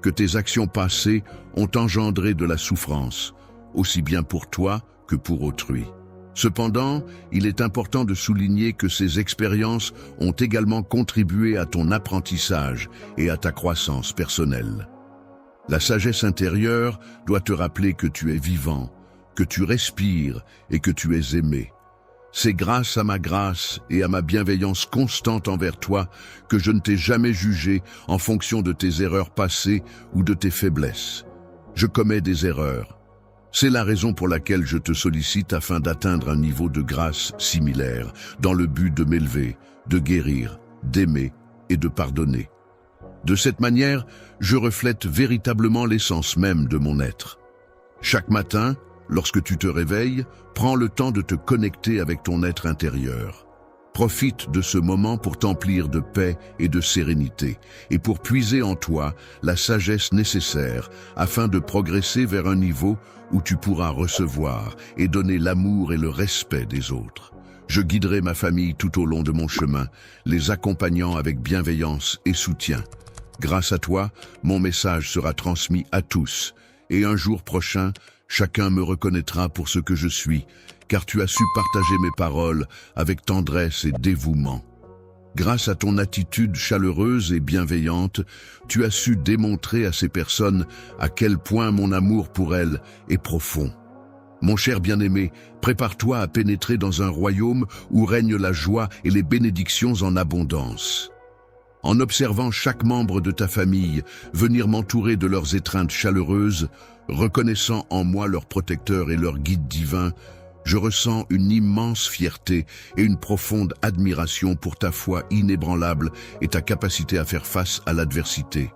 que tes actions passées ont engendré de la souffrance, aussi bien pour toi que pour autrui. Cependant, il est important de souligner que ces expériences ont également contribué à ton apprentissage et à ta croissance personnelle. La sagesse intérieure doit te rappeler que tu es vivant, que tu respires et que tu es aimé. C'est grâce à ma grâce et à ma bienveillance constante envers toi que je ne t'ai jamais jugé en fonction de tes erreurs passées ou de tes faiblesses. Je commets des erreurs. C'est la raison pour laquelle je te sollicite afin d'atteindre un niveau de grâce similaire, dans le but de m'élever, de guérir, d'aimer et de pardonner. De cette manière, je reflète véritablement l'essence même de mon être. Chaque matin, lorsque tu te réveilles, prends le temps de te connecter avec ton être intérieur. Profite de ce moment pour t'emplir de paix et de sérénité, et pour puiser en toi la sagesse nécessaire afin de progresser vers un niveau où tu pourras recevoir et donner l'amour et le respect des autres. Je guiderai ma famille tout au long de mon chemin, les accompagnant avec bienveillance et soutien. Grâce à toi, mon message sera transmis à tous, et un jour prochain, chacun me reconnaîtra pour ce que je suis, car tu as su partager mes paroles avec tendresse et dévouement. Grâce à ton attitude chaleureuse et bienveillante, tu as su démontrer à ces personnes à quel point mon amour pour elles est profond. Mon cher bien-aimé, prépare-toi à pénétrer dans un royaume où règne la joie et les bénédictions en abondance. En observant chaque membre de ta famille venir m'entourer de leurs étreintes chaleureuses, reconnaissant en moi leur protecteur et leur guide divin, je ressens une immense fierté et une profonde admiration pour ta foi inébranlable et ta capacité à faire face à l'adversité.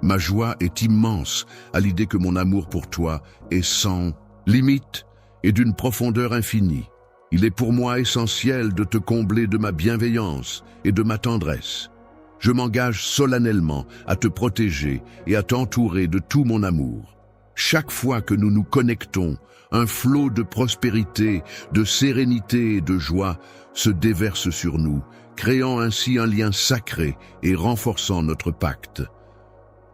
Ma joie est immense à l'idée que mon amour pour toi est sans limite et d'une profondeur infinie. Il est pour moi essentiel de te combler de ma bienveillance et de ma tendresse. Je m'engage solennellement à te protéger et à t'entourer de tout mon amour. Chaque fois que nous nous connectons, un flot de prospérité, de sérénité et de joie se déverse sur nous, créant ainsi un lien sacré et renforçant notre pacte.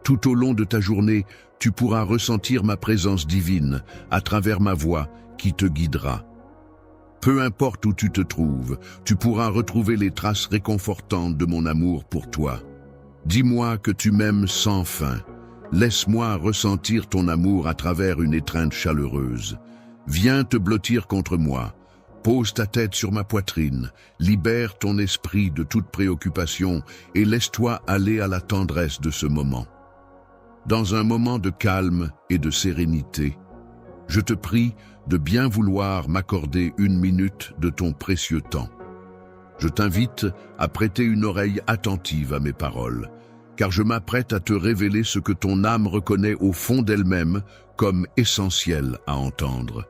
Tout au long de ta journée, tu pourras ressentir ma présence divine à travers ma voix qui te guidera. Peu importe où tu te trouves, tu pourras retrouver les traces réconfortantes de mon amour pour toi. Dis-moi que tu m'aimes sans fin. Laisse-moi ressentir ton amour à travers une étreinte chaleureuse. Viens te blottir contre moi. Pose ta tête sur ma poitrine. Libère ton esprit de toute préoccupation et laisse-toi aller à la tendresse de ce moment. Dans un moment de calme et de sérénité, je te prie de bien vouloir m'accorder 1 minute de ton précieux temps. Je t'invite à prêter une oreille attentive à mes paroles, car je m'apprête à te révéler ce que ton âme reconnaît au fond d'elle-même comme essentiel à entendre.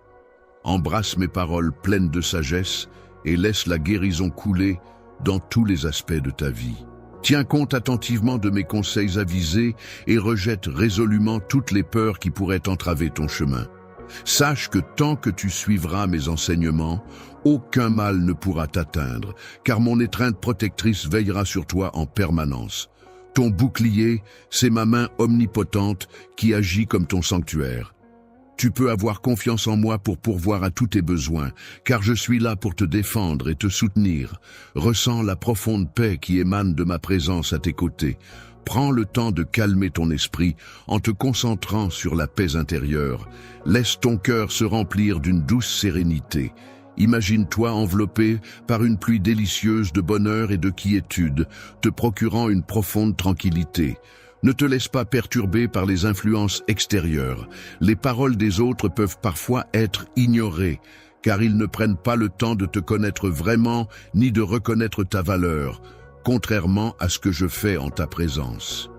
Embrasse mes paroles pleines de sagesse et laisse la guérison couler dans tous les aspects de ta vie. Tiens compte attentivement de mes conseils avisés et rejette résolument toutes les peurs qui pourraient entraver ton chemin. Sache que tant que tu suivras mes enseignements, aucun mal ne pourra t'atteindre, car mon étreinte protectrice veillera sur toi en permanence. Ton bouclier, c'est ma main omnipotente qui agit comme ton sanctuaire. Tu peux avoir confiance en moi pour pourvoir à tous tes besoins, car je suis là pour te défendre et te soutenir. Ressens la profonde paix qui émane de ma présence à tes côtés. Prends le temps de calmer ton esprit en te concentrant sur la paix intérieure. Laisse ton cœur se remplir d'une douce sérénité. Imagine-toi enveloppé par une pluie délicieuse de bonheur et de quiétude, te procurant une profonde tranquillité. Ne te laisse pas perturber par les influences extérieures. Les paroles des autres peuvent parfois être ignorées, car ils ne prennent pas le temps de te connaître vraiment ni de reconnaître ta valeur, contrairement à ce que je fais en ta présence.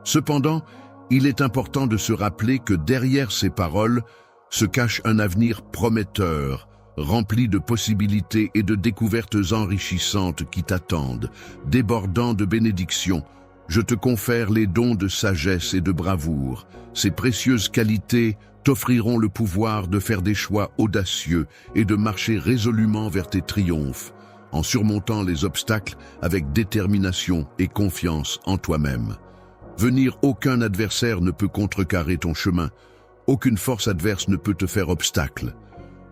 Cependant, il est important de se rappeler que derrière ces paroles se cache un avenir prometteur, rempli de possibilités et de découvertes enrichissantes qui t'attendent. Débordant de bénédictions, je te confère les dons de sagesse et de bravoure. Ces précieuses qualités t'offriront le pouvoir de faire des choix audacieux et de marcher résolument vers tes triomphes, en surmontant les obstacles avec détermination et confiance en toi-même. Aucun adversaire ne peut contrecarrer ton chemin. Aucune force adverse ne peut te faire obstacle.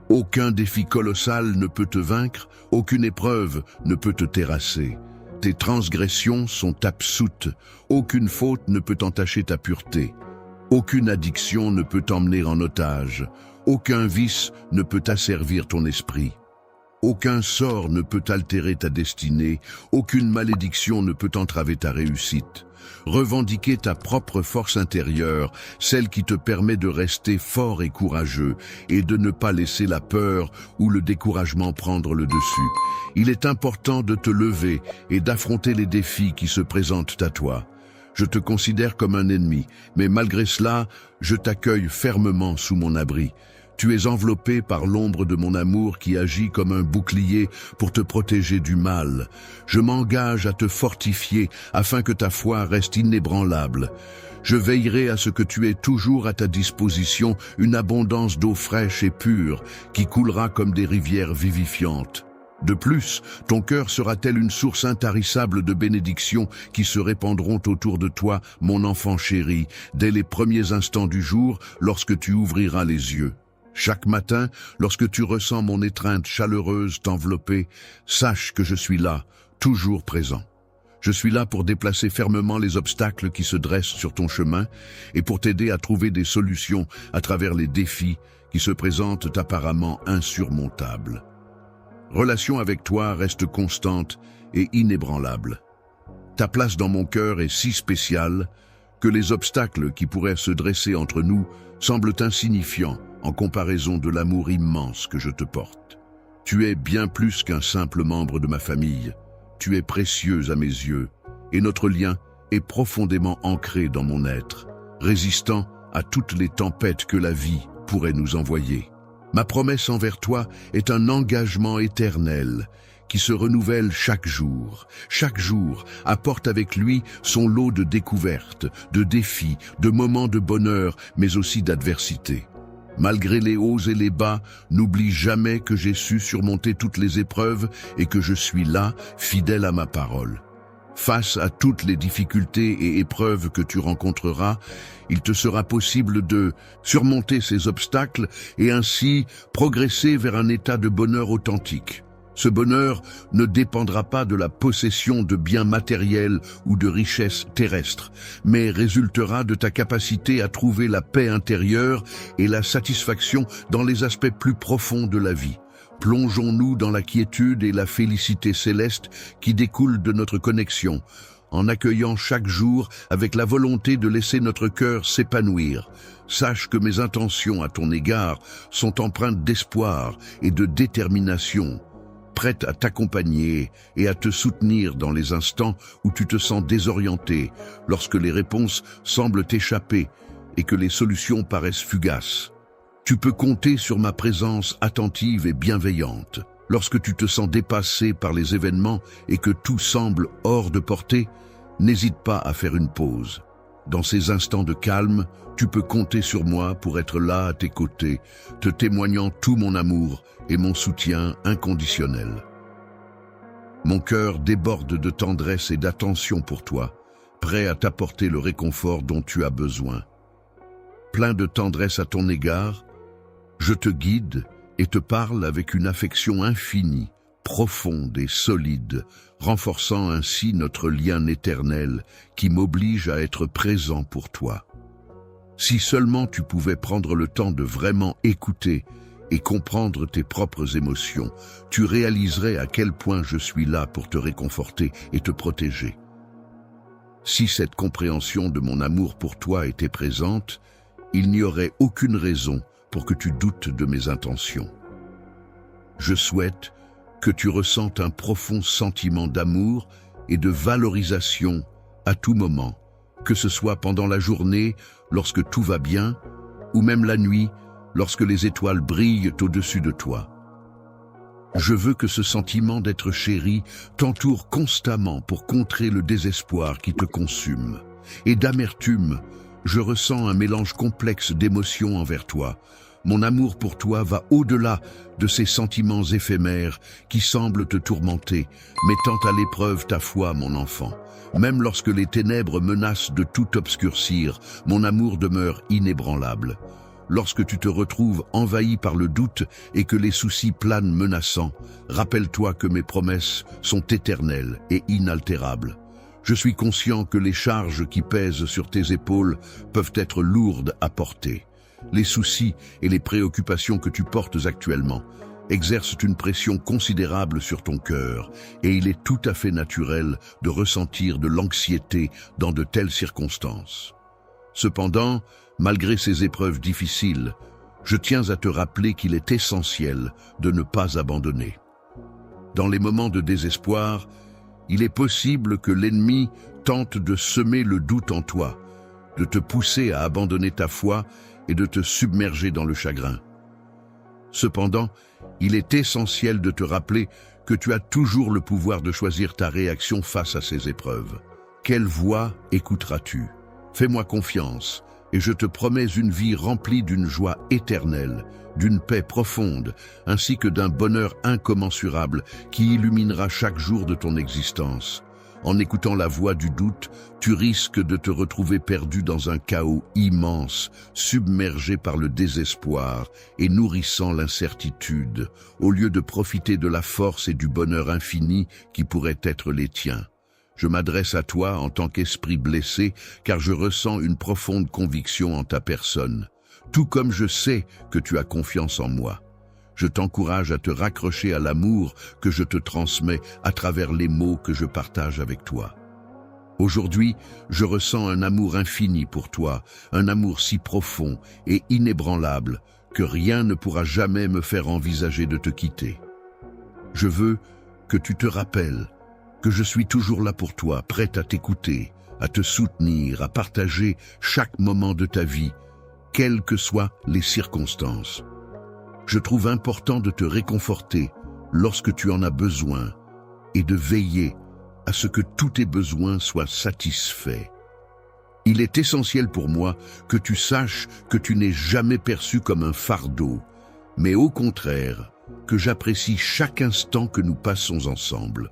Aucun défi colossal ne peut te vaincre, aucune épreuve ne peut te terrasser. Tes transgressions sont absoutes, aucune faute ne peut entacher ta pureté. Aucune addiction ne peut t'emmener en otage, aucun vice ne peut asservir ton esprit. Aucun sort ne peut altérer ta destinée, aucune malédiction ne peut entraver ta réussite. Revendiquer ta propre force intérieure, celle qui te permet de rester fort et courageux et de ne pas laisser la peur ou le découragement prendre le dessus. Il est important de te lever et d'affronter les défis qui se présentent à toi. Je te considère comme un ennemi, mais malgré cela, je t'accueille fermement sous mon abri. Tu es enveloppé par l'ombre de mon amour qui agit comme un bouclier pour te protéger du mal. Je m'engage à te fortifier afin que ta foi reste inébranlable. Je veillerai à ce que tu aies toujours à ta disposition une abondance d'eau fraîche et pure qui coulera comme des rivières vivifiantes. De plus, ton cœur sera tel une source intarissable de bénédictions qui se répandront autour de toi, mon enfant chéri, dès les premiers instants du jour lorsque tu ouvriras les yeux. Chaque matin, lorsque tu ressens mon étreinte chaleureuse t'envelopper, sache que je suis là, toujours présent. Je suis là pour déplacer fermement les obstacles qui se dressent sur ton chemin et pour t'aider à trouver des solutions à travers les défis qui se présentent apparemment insurmontables. Relation avec toi reste constante et inébranlable. Ta place dans mon cœur est si spéciale que les obstacles qui pourraient se dresser entre nous semblent insignifiants en comparaison de l'amour immense que je te porte. Tu es bien plus qu'un simple membre de ma famille. Tu es précieuse à mes yeux, et notre lien est profondément ancré dans mon être, résistant à toutes les tempêtes que la vie pourrait nous envoyer. Ma promesse envers toi est un engagement éternel qui se renouvelle chaque jour. Chaque jour apporte avec lui son lot de découvertes, de défis, de moments de bonheur, mais aussi d'adversité. Malgré les hauts et les bas, n'oublie jamais que j'ai su surmonter toutes les épreuves et que je suis là, fidèle à ma parole. Face à toutes les difficultés et épreuves que tu rencontreras, il te sera possible de surmonter ces obstacles et ainsi progresser vers un état de bonheur authentique. Ce bonheur ne dépendra pas de la possession de biens matériels ou de richesses terrestres, mais résultera de ta capacité à trouver la paix intérieure et la satisfaction dans les aspects plus profonds de la vie. Plongeons-nous dans la quiétude et la félicité céleste qui découlent de notre connexion. en accueillant chaque jour avec la volonté de laisser notre cœur s'épanouir. Sache que mes intentions à ton égard sont empreintes d'espoir et de détermination, prêtes à t'accompagner et à te soutenir dans les instants où tu te sens désorienté, lorsque les réponses semblent t'échapper et que les solutions paraissent fugaces. Tu peux compter sur ma présence attentive et bienveillante. Lorsque tu te sens dépassé par les événements et que tout semble hors de portée, n'hésite pas à faire une pause. Dans ces instants de calme, tu peux compter sur moi pour être là à tes côtés, te témoignant tout mon amour et mon soutien inconditionnel. Mon cœur déborde de tendresse et d'attention pour toi, prêt à t'apporter le réconfort dont tu as besoin. Plein de tendresse à ton égard, je te guide et te parle avec une affection infinie, profonde et solide, renforçant ainsi notre lien éternel qui m'oblige à être présent pour toi. Si seulement tu pouvais prendre le temps de vraiment écouter et comprendre tes propres émotions, tu réaliserais à quel point je suis là pour te réconforter et te protéger. Si cette compréhension de mon amour pour toi était présente, il n'y aurait aucune raison pour que tu doutes de mes intentions. Je souhaite que tu ressentes un profond sentiment d'amour et de valorisation à tout moment, que ce soit pendant la journée, lorsque tout va bien, ou même la nuit, lorsque les étoiles brillent au-dessus de toi. Je veux que ce sentiment d'être chéri t'entoure constamment pour contrer le désespoir qui te consume. Et d'amertume, je ressens un mélange complexe d'émotions envers toi. Mon amour pour toi va au-delà de ces sentiments éphémères qui semblent te tourmenter, mettant à l'épreuve ta foi, mon enfant. Même lorsque les ténèbres menacent de tout obscurcir, mon amour demeure inébranlable. Lorsque tu te retrouves envahi par le doute et que les soucis planent menaçants, rappelle-toi que mes promesses sont éternelles et inaltérables. Je suis conscient que les charges qui pèsent sur tes épaules peuvent être lourdes à porter. Les soucis et les préoccupations que tu portes actuellement exercent une pression considérable sur ton cœur et il est tout à fait naturel de ressentir de l'anxiété dans de telles circonstances. Cependant, malgré ces épreuves difficiles, je tiens à te rappeler qu'il est essentiel de ne pas abandonner. Dans les moments de désespoir, il est possible que l'ennemi tente de semer le doute en toi, de te pousser à abandonner ta foi et de te submerger dans le chagrin. Cependant, il est essentiel de te rappeler que tu as toujours le pouvoir de choisir ta réaction face à ces épreuves. Quelle voix écouteras-tu? Fais-moi confiance, et je te promets une vie remplie d'une joie éternelle, d'une paix profonde, ainsi que d'un bonheur incommensurable qui illuminera chaque jour de ton existence. En écoutant la voix du doute, tu risques de te retrouver perdu dans un chaos immense, submergé par le désespoir et nourrissant l'incertitude, au lieu de profiter de la force et du bonheur infini qui pourraient être les tiens. Je m'adresse à toi en tant qu'esprit blessé, car je ressens une profonde conviction en ta personne, tout comme je sais que tu as confiance en moi. Je t'encourage à te raccrocher à l'amour que je te transmets à travers les mots que je partage avec toi. Aujourd'hui, je ressens un amour infini pour toi, un amour si profond et inébranlable que rien ne pourra jamais me faire envisager de te quitter. Je veux que tu te rappelles que je suis toujours là pour toi, prêt à t'écouter, à te soutenir, à partager chaque moment de ta vie, quelles que soient les circonstances. Je trouve important de te réconforter lorsque tu en as besoin et de veiller à ce que tous tes besoins soient satisfaits. Il est essentiel pour moi que tu saches que tu n'es jamais perçu comme un fardeau, mais au contraire, que j'apprécie chaque instant que nous passons ensemble.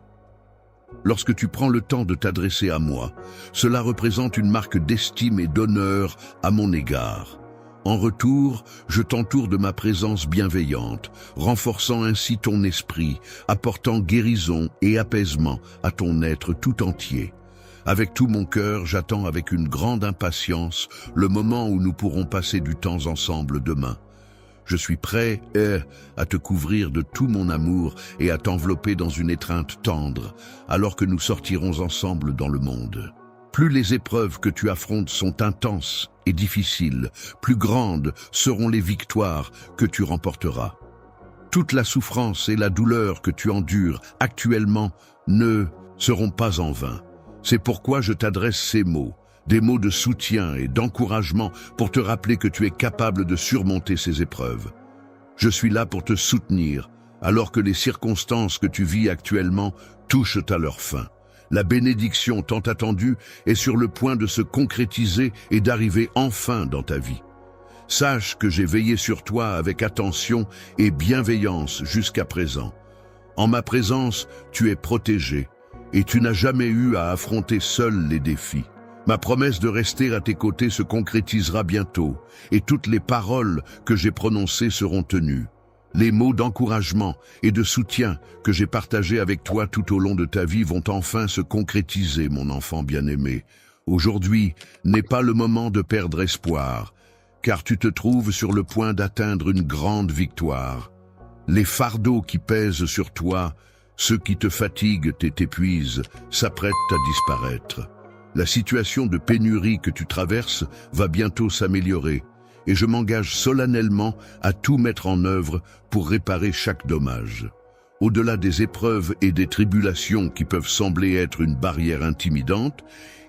Lorsque tu prends le temps de t'adresser à moi, cela représente une marque d'estime et d'honneur à mon égard. En retour, je t'entoure de ma présence bienveillante, renforçant ainsi ton esprit, apportant guérison et apaisement à ton être tout entier. Avec tout mon cœur, j'attends avec une grande impatience le moment où nous pourrons passer du temps ensemble demain. Je suis prêt à te couvrir de tout mon amour et à t'envelopper dans une étreinte tendre, alors que nous sortirons ensemble dans le monde. Plus les épreuves que tu affrontes sont intenses et difficiles, plus grandes seront les victoires que tu remporteras. Toute la souffrance et la douleur que tu endures actuellement ne seront pas en vain. C'est pourquoi je t'adresse ces mots, des mots de soutien et d'encouragement pour te rappeler que tu es capable de surmonter ces épreuves. Je suis là pour te soutenir, alors que les circonstances que tu vis actuellement touchent à leur fin. La bénédiction tant attendue est sur le point de se concrétiser et d'arriver enfin dans ta vie. Sache que j'ai veillé sur toi avec attention et bienveillance jusqu'à présent. En ma présence, tu es protégé et tu n'as jamais eu à affronter seul les défis. Ma promesse de rester à tes côtés se concrétisera bientôt et toutes les paroles que j'ai prononcées seront tenues. Les mots d'encouragement et de soutien que j'ai partagés avec toi tout au long de ta vie vont enfin se concrétiser, mon enfant bien-aimé. Aujourd'hui n'est pas le moment de perdre espoir, car tu te trouves sur le point d'atteindre une grande victoire. Les fardeaux qui pèsent sur toi, ceux qui te fatiguent et t'épuisent, s'apprêtent à disparaître. La situation de pénurie que tu traverses va bientôt s'améliorer, et je m'engage solennellement à tout mettre en œuvre pour réparer chaque dommage. Au-delà des épreuves et des tribulations qui peuvent sembler être une barrière intimidante,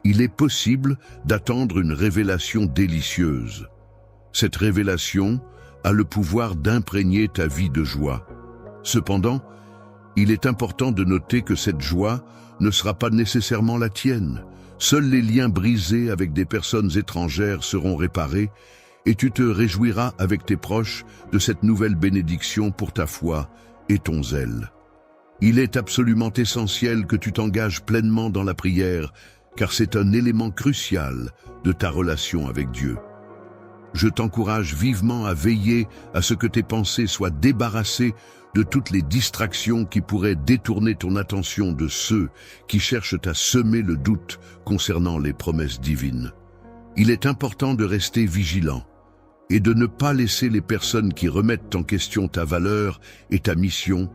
il est possible d'attendre une révélation délicieuse. Cette révélation a le pouvoir d'imprégner ta vie de joie. Cependant, il est important de noter que cette joie ne sera pas nécessairement la tienne. Seuls les liens brisés avec des personnes étrangères seront réparés et tu te réjouiras avec tes proches de cette nouvelle bénédiction pour ta foi et ton zèle. Il est absolument essentiel que tu t'engages pleinement dans la prière, car c'est un élément crucial de ta relation avec Dieu. Je t'encourage vivement à veiller à ce que tes pensées soient débarrassées de toutes les distractions qui pourraient détourner ton attention de ceux qui cherchent à semer le doute concernant les promesses divines. Il est important de rester vigilant et de ne pas laisser les personnes qui remettent en question ta valeur et ta mission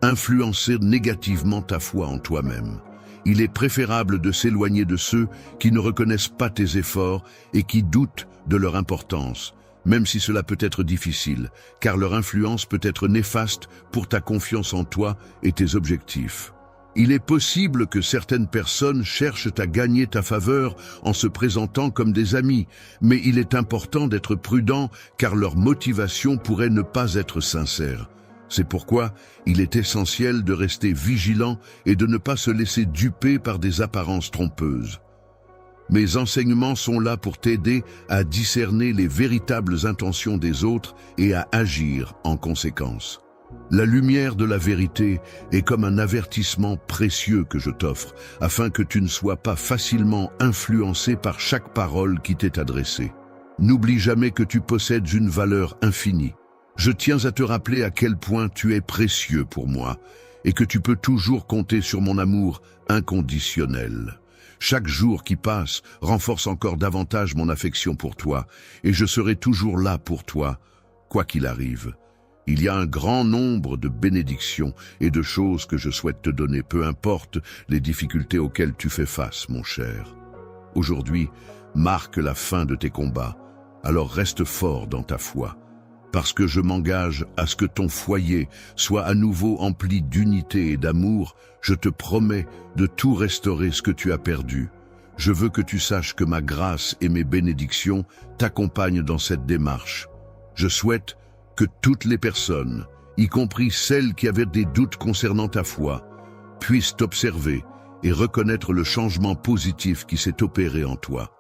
influencer négativement ta foi en toi-même. Il est préférable de s'éloigner de ceux qui ne reconnaissent pas tes efforts et qui doutent de leur importance, même si cela peut être difficile, car leur influence peut être néfaste pour ta confiance en toi et tes objectifs. Il est possible que certaines personnes cherchent à gagner ta faveur en se présentant comme des amis, mais il est important d'être prudent car leur motivation pourrait ne pas être sincère. C'est pourquoi il est essentiel de rester vigilant et de ne pas se laisser duper par des apparences trompeuses. Mes enseignements sont là pour t'aider à discerner les véritables intentions des autres et à agir en conséquence. La lumière de la vérité est comme un avertissement précieux que je t'offre, afin que tu ne sois pas facilement influencé par chaque parole qui t'est adressée. N'oublie jamais que tu possèdes une valeur infinie. Je tiens à te rappeler à quel point tu es précieux pour moi et que tu peux toujours compter sur mon amour inconditionnel. Chaque jour qui passe renforce encore davantage mon affection pour toi et je serai toujours là pour toi, quoi qu'il arrive. Il y a un grand nombre de bénédictions et de choses que je souhaite te donner, peu importe les difficultés auxquelles tu fais face, mon cher. Aujourd'hui marque la fin de tes combats, alors reste fort dans ta foi. Parce que je m'engage à ce que ton foyer soit à nouveau empli d'unité et d'amour, je te promets de tout restaurer ce que tu as perdu. Je veux que tu saches que ma grâce et mes bénédictions t'accompagnent dans cette démarche. Je souhaite que toutes les personnes, y compris celles qui avaient des doutes concernant ta foi, puissent t'observer et reconnaître le changement positif qui s'est opéré en toi.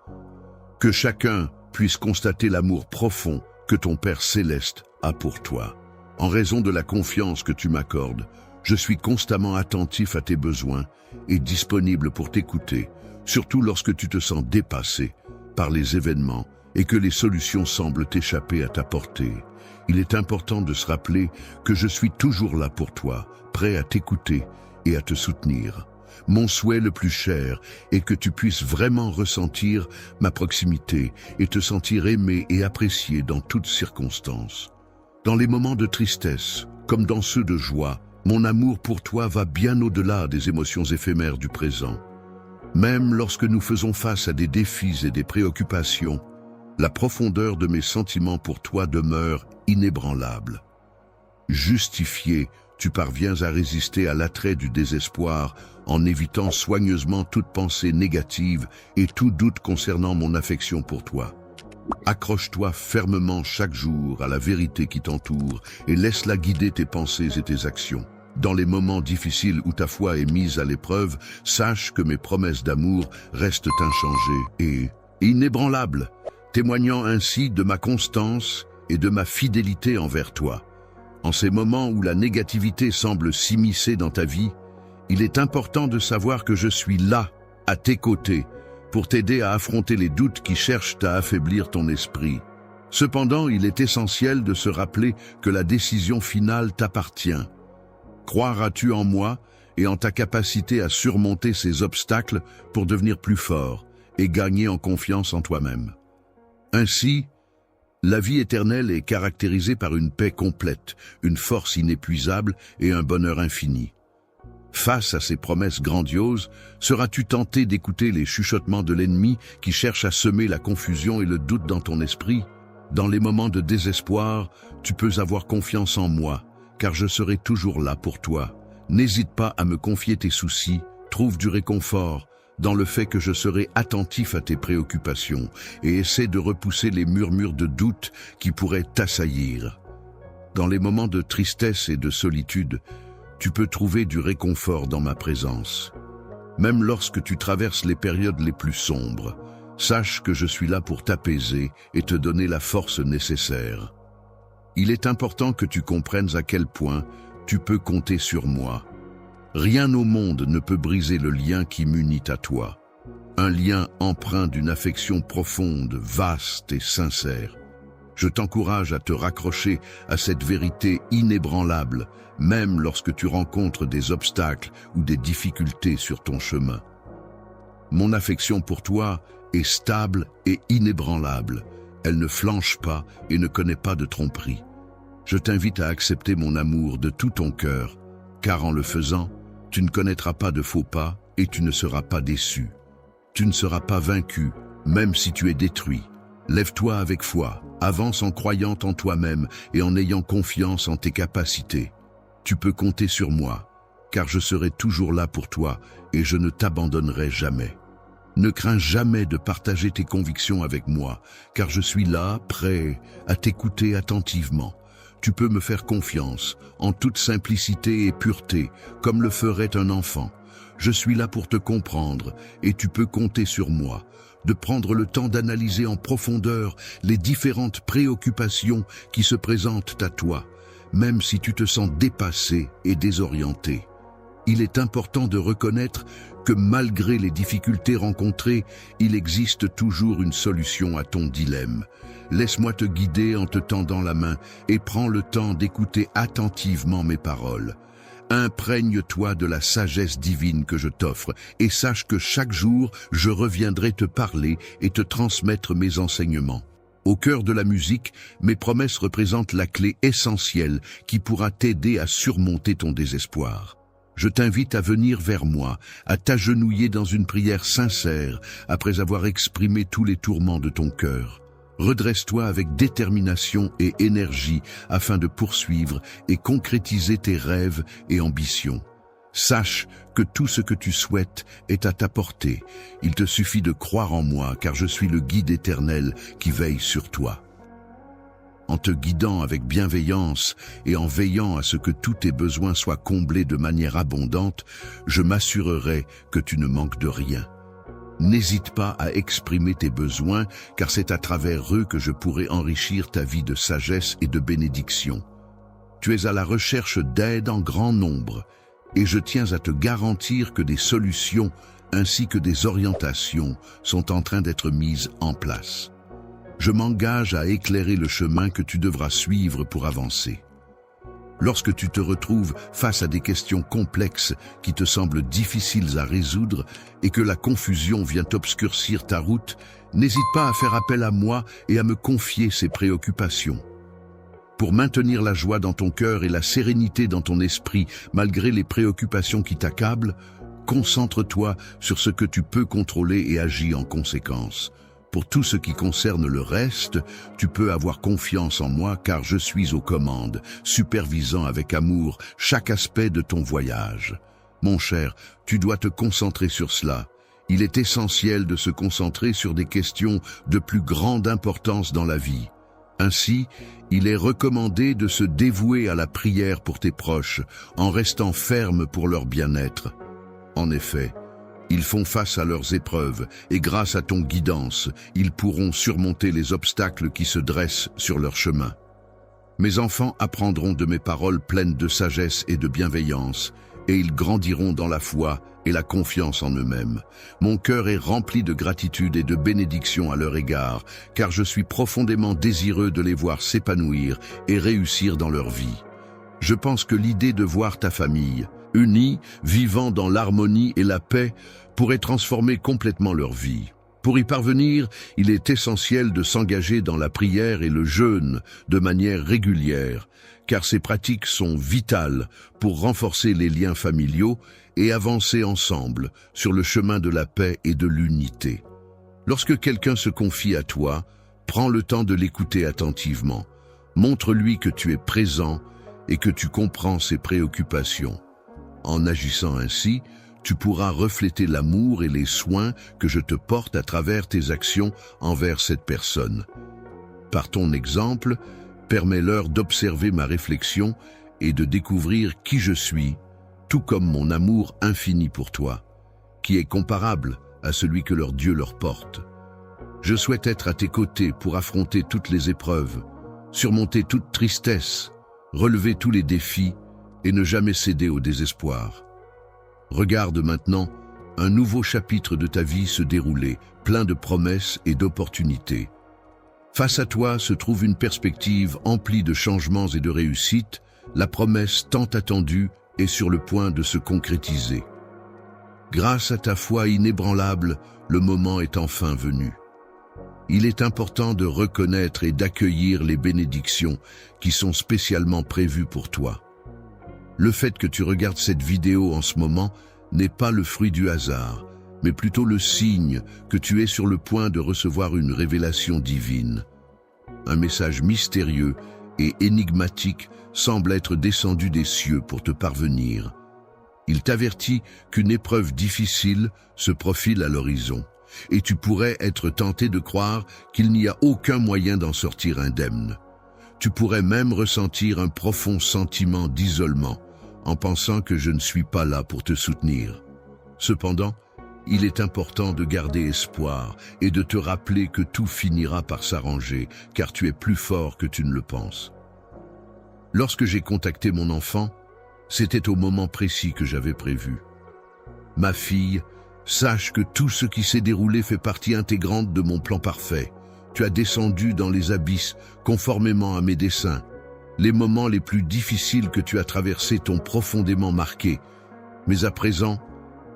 Que chacun puisse constater l'amour profond que ton Père céleste a pour toi. En raison de la confiance que tu m'accordes, je suis constamment attentif à tes besoins et disponible pour t'écouter, surtout lorsque tu te sens dépassé par les événements et que les solutions semblent échapper à ta portée. Il est important de se rappeler que je suis toujours là pour toi, prêt à t'écouter et à te soutenir. Mon souhait le plus cher est que tu puisses vraiment ressentir ma proximité et te sentir aimé et apprécié dans toutes circonstances. Dans les moments de tristesse, comme dans ceux de joie, mon amour pour toi va bien au-delà des émotions éphémères du présent. Même lorsque nous faisons face à des défis et des préoccupations, la profondeur de mes sentiments pour toi demeure inébranlable. Justifié, tu parviens à résister à l'attrait du désespoir en évitant soigneusement toute pensée négative et tout doute concernant mon affection pour toi. Accroche-toi fermement chaque jour à la vérité qui t'entoure et laisse-la guider tes pensées et tes actions. Dans les moments difficiles où ta foi est mise à l'épreuve, sache que mes promesses d'amour restent inchangées et inébranlables, témoignant ainsi de ma constance et de ma fidélité envers toi. En ces moments où la négativité semble s'immiscer dans ta vie, il est important de savoir que je suis là, à tes côtés, pour t'aider à affronter les doutes qui cherchent à affaiblir ton esprit. Cependant, il est essentiel de se rappeler que la décision finale t'appartient. Croiras-tu en moi et en ta capacité à surmonter ces obstacles pour devenir plus fort et gagner en confiance en toi-même? Ainsi, la vie éternelle est caractérisée par une paix complète, une force inépuisable et un bonheur infini. Face à ces promesses grandioses, seras-tu tenté d'écouter les chuchotements de l'ennemi qui cherche à semer la confusion et le doute dans ton esprit? Dans les moments de désespoir, tu peux avoir confiance en moi, car je serai toujours là pour toi. N'hésite pas à me confier tes soucis, trouve du réconfort dans le fait que je serai attentif à tes préoccupations et essaie de repousser les murmures de doute qui pourraient t'assaillir. Dans les moments de tristesse et de solitude, tu peux trouver du réconfort dans ma présence. Même lorsque tu traverses les périodes les plus sombres, sache que je suis là pour t'apaiser et te donner la force nécessaire. Il est important que tu comprennes à quel point tu peux compter sur moi. Rien au monde ne peut briser le lien qui m'unit à toi. Un lien empreint d'une affection profonde, vaste et sincère. Je t'encourage à te raccrocher à cette vérité inébranlable, même lorsque tu rencontres des obstacles ou des difficultés sur ton chemin. Mon affection pour toi est stable et inébranlable. Elle ne flanche pas et ne connaît pas de tromperie. Je t'invite à accepter mon amour de tout ton cœur, car en le faisant, tu ne connaîtras pas de faux pas et tu ne seras pas déçu. Tu ne seras pas vaincu, même si tu es détruit. Lève-toi avec foi, avance en croyant en toi-même et en ayant confiance en tes capacités. Tu peux compter sur moi, car je serai toujours là pour toi et je ne t'abandonnerai jamais. Ne crains jamais de partager tes convictions avec moi, car je suis là, prêt à t'écouter attentivement. Tu peux me faire confiance, en toute simplicité et pureté, comme le ferait un enfant. Je suis là pour te comprendre, et tu peux compter sur moi, de prendre le temps d'analyser en profondeur les différentes préoccupations qui se présentent à toi, même si tu te sens dépassé et désorienté. Il est important de reconnaître que malgré les difficultés rencontrées, il existe toujours une solution à ton dilemme. Laisse-moi te guider en te tendant la main et prends le temps d'écouter attentivement mes paroles. Imprègne-toi de la sagesse divine que je t'offre et sache que chaque jour, je reviendrai te parler et te transmettre mes enseignements. Au cœur de la musique, mes promesses représentent la clé essentielle qui pourra t'aider à surmonter ton désespoir. Je t'invite à venir vers moi, à t'agenouiller dans une prière sincère après avoir exprimé tous les tourments de ton cœur. Redresse-toi avec détermination et énergie afin de poursuivre et concrétiser tes rêves et ambitions. Sache que tout ce que tu souhaites est à ta portée. Il te suffit de croire en moi car je suis le guide éternel qui veille sur toi. En te guidant avec bienveillance et en veillant à ce que tous tes besoins soient comblés de manière abondante, je m'assurerai que tu ne manques de rien. N'hésite pas à exprimer tes besoins, car c'est à travers eux que je pourrai enrichir ta vie de sagesse et de bénédiction. Tu es à la recherche d'aide en grand nombre, et je tiens à te garantir que des solutions ainsi que des orientations sont en train d'être mises en place. Je m'engage à éclairer le chemin que tu devras suivre pour avancer. Lorsque tu te retrouves face à des questions complexes qui te semblent difficiles à résoudre et que la confusion vient obscurcir ta route, n'hésite pas à faire appel à moi et à me confier ces préoccupations. pour maintenir la joie dans ton cœur et la sérénité dans ton esprit, malgré les préoccupations qui t'accablent, concentre-toi sur ce que tu peux contrôler et agis en conséquence. Pour tout ce qui concerne le reste, tu peux avoir confiance en moi car je suis aux commandes, supervisant avec amour chaque aspect de ton voyage. Mon cher, tu dois te concentrer sur cela. Il est essentiel de se concentrer sur des questions de plus grande importance dans la vie. Ainsi, il est recommandé de se dévouer à la prière pour tes proches, en restant ferme pour leur bien-être. En effet, ils font face à leurs épreuves et grâce à ton guidance, ils pourront surmonter les obstacles qui se dressent sur leur chemin. Mes enfants apprendront de mes paroles pleines de sagesse et de bienveillance, et ils grandiront dans la foi et la confiance en eux-mêmes. Mon cœur est rempli de gratitude et de bénédiction à leur égard, car je suis profondément désireux de les voir s'épanouir et réussir dans leur vie. Je pense que l'idée de voir ta famille, unis, vivant dans l'harmonie et la paix, pourrait transformer complètement leur vie. Pour y parvenir, il est essentiel de s'engager dans la prière et le jeûne de manière régulière, car ces pratiques sont vitales pour renforcer les liens familiaux et avancer ensemble sur le chemin de la paix et de l'unité. Lorsque quelqu'un se confie à toi, prends le temps de l'écouter attentivement. Montre-lui que tu es présent et que tu comprends ses préoccupations. En agissant ainsi, tu pourras refléter l'amour et les soins que je te porte à travers tes actions envers cette personne. Par ton exemple, permets-leur d'observer ma réflexion et de découvrir qui je suis, tout comme mon amour infini pour toi, qui est comparable à celui que leur Dieu leur porte. Je souhaite être à tes côtés pour affronter toutes les épreuves, surmonter toute tristesse, relever tous les défis et ne jamais céder au désespoir. Regarde maintenant un nouveau chapitre de ta vie se dérouler, plein de promesses et d'opportunités. Face à toi se trouve une perspective emplie de changements et de réussites, la promesse tant attendue est sur le point de se concrétiser. Grâce à ta foi inébranlable, le moment est enfin venu. Il est important de reconnaître et d'accueillir les bénédictions qui sont spécialement prévues pour toi. Le fait que tu regardes cette vidéo en ce moment n'est pas le fruit du hasard, mais plutôt le signe que tu es sur le point de recevoir une révélation divine. Un message mystérieux et énigmatique semble être descendu des cieux pour te parvenir. Il t'avertit qu'une épreuve difficile se profile à l'horizon, et tu pourrais être tenté de croire qu'il n'y a aucun moyen d'en sortir indemne. Tu pourrais même ressentir un profond sentiment d'isolement, en pensant que je ne suis pas là pour te soutenir. Cependant, il est important de garder espoir et de te rappeler que tout finira par s'arranger, car tu es plus fort que tu ne le penses. Lorsque j'ai contacté mon enfant, c'était au moment précis que j'avais prévu. Ma fille, sache que tout ce qui s'est déroulé fait partie intégrante de mon plan parfait. Tu as descendu dans les abysses conformément à mes desseins. Les moments les plus difficiles que tu as traversés t'ont profondément marqué. Mais à présent,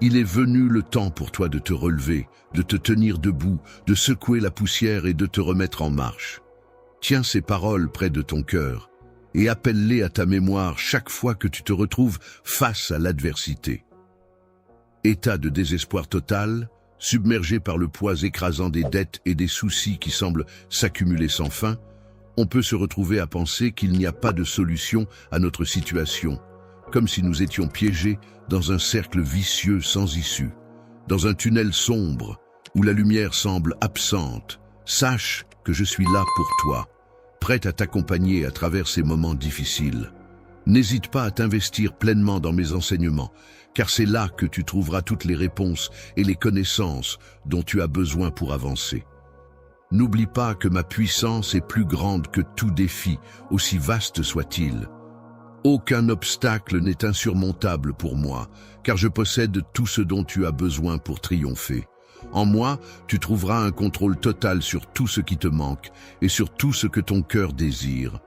il est venu le temps pour toi de te relever, de te tenir debout, de secouer la poussière et de te remettre en marche. Tiens ces paroles près de ton cœur et appelle-les à ta mémoire chaque fois que tu te retrouves face à l'adversité. État de désespoir total, submergé par le poids écrasant des dettes et des soucis qui semblent s'accumuler sans fin, on peut se retrouver à penser qu'il n'y a pas de solution à notre situation, comme si nous étions piégés dans un cercle vicieux sans issue, dans un tunnel sombre où la lumière semble absente. Sache que je suis là pour toi, prêt à t'accompagner à travers ces moments difficiles. N'hésite pas à t'investir pleinement dans mes enseignements, car c'est là que tu trouveras toutes les réponses et les connaissances dont tu as besoin pour avancer. N'oublie pas que ma puissance est plus grande que tout défi, aussi vaste soit-il. Aucun obstacle n'est insurmontable pour moi, car je possède tout ce dont tu as besoin pour triompher. En moi, tu trouveras un contrôle total sur tout ce qui te manque et sur tout ce que ton cœur désire.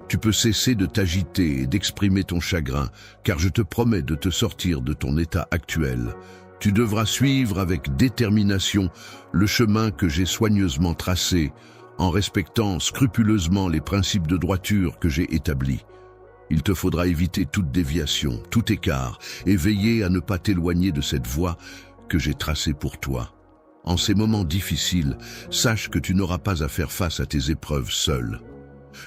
Tu peux cesser de t'agiter et d'exprimer ton chagrin, car je te promets de te sortir de ton état actuel. Tu devras suivre avec détermination le chemin que j'ai soigneusement tracé, en respectant scrupuleusement les principes de droiture que j'ai établis. Il te faudra éviter toute déviation, tout écart, et veiller à ne pas t'éloigner de cette voie que j'ai tracée pour toi. En ces moments difficiles, sache que tu n'auras pas à faire face à tes épreuves seul.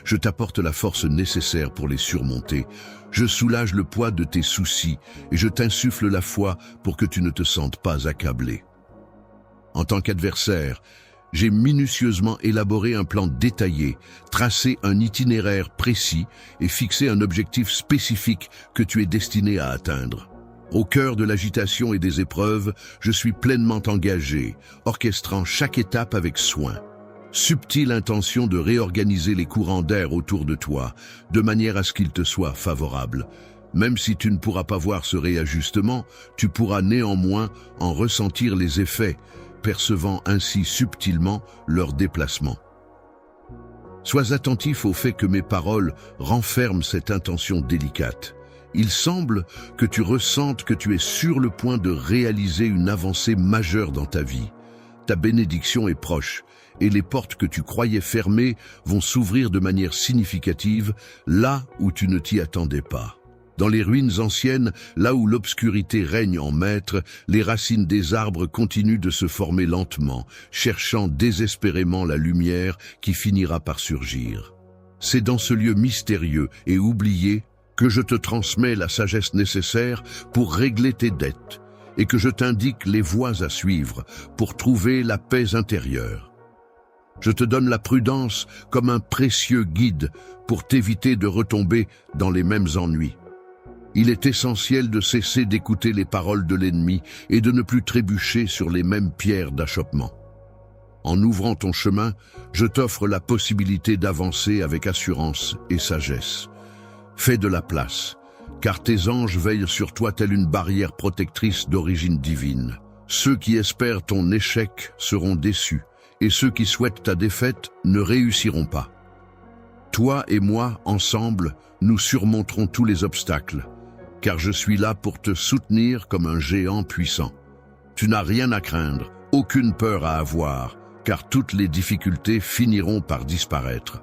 Je t'apporte la force nécessaire pour les surmonter. Je soulage le poids de tes soucis et je t'insuffle la foi pour que tu ne te sentes pas accablé. En tant qu'adversaire, j'ai minutieusement élaboré un plan détaillé, tracé un itinéraire précis et fixé un objectif spécifique que tu es destiné à atteindre. Au cœur de l'agitation et des épreuves, je suis pleinement engagé, orchestrant chaque étape avec soin. Subtile intention de réorganiser les courants d'air autour de toi, de manière à ce qu'ils te soient favorables. Même si tu ne pourras pas voir ce réajustement, tu pourras néanmoins en ressentir les effets, percevant ainsi subtilement leur déplacement. Sois attentif au fait que mes paroles renferment cette intention délicate. Il semble que tu ressentes que tu es sur le point de réaliser une avancée majeure dans ta vie. Ta bénédiction est proche, et les portes que tu croyais fermées vont s'ouvrir de manière significative là où tu ne t'y attendais pas. Dans les ruines anciennes, là où l'obscurité règne en maître, les racines des arbres continuent de se former lentement, cherchant désespérément la lumière qui finira par surgir. C'est dans ce lieu mystérieux et oublié que je te transmets la sagesse nécessaire pour régler tes dettes et que je t'indique les voies à suivre pour trouver la paix intérieure. Je te donne la prudence comme un précieux guide pour t'éviter de retomber dans les mêmes ennuis. Il est essentiel de cesser d'écouter les paroles de l'ennemi et de ne plus trébucher sur les mêmes pierres d'achoppement. En ouvrant ton chemin, je t'offre la possibilité d'avancer avec assurance et sagesse. Fais de la place, car tes anges veillent sur toi telle une barrière protectrice d'origine divine. Ceux qui espèrent ton échec seront déçus, et ceux qui souhaitent ta défaite ne réussiront pas. Toi et moi, ensemble, nous surmonterons tous les obstacles, car je suis là pour te soutenir comme un géant puissant. Tu n'as rien à craindre, aucune peur à avoir, car toutes les difficultés finiront par disparaître.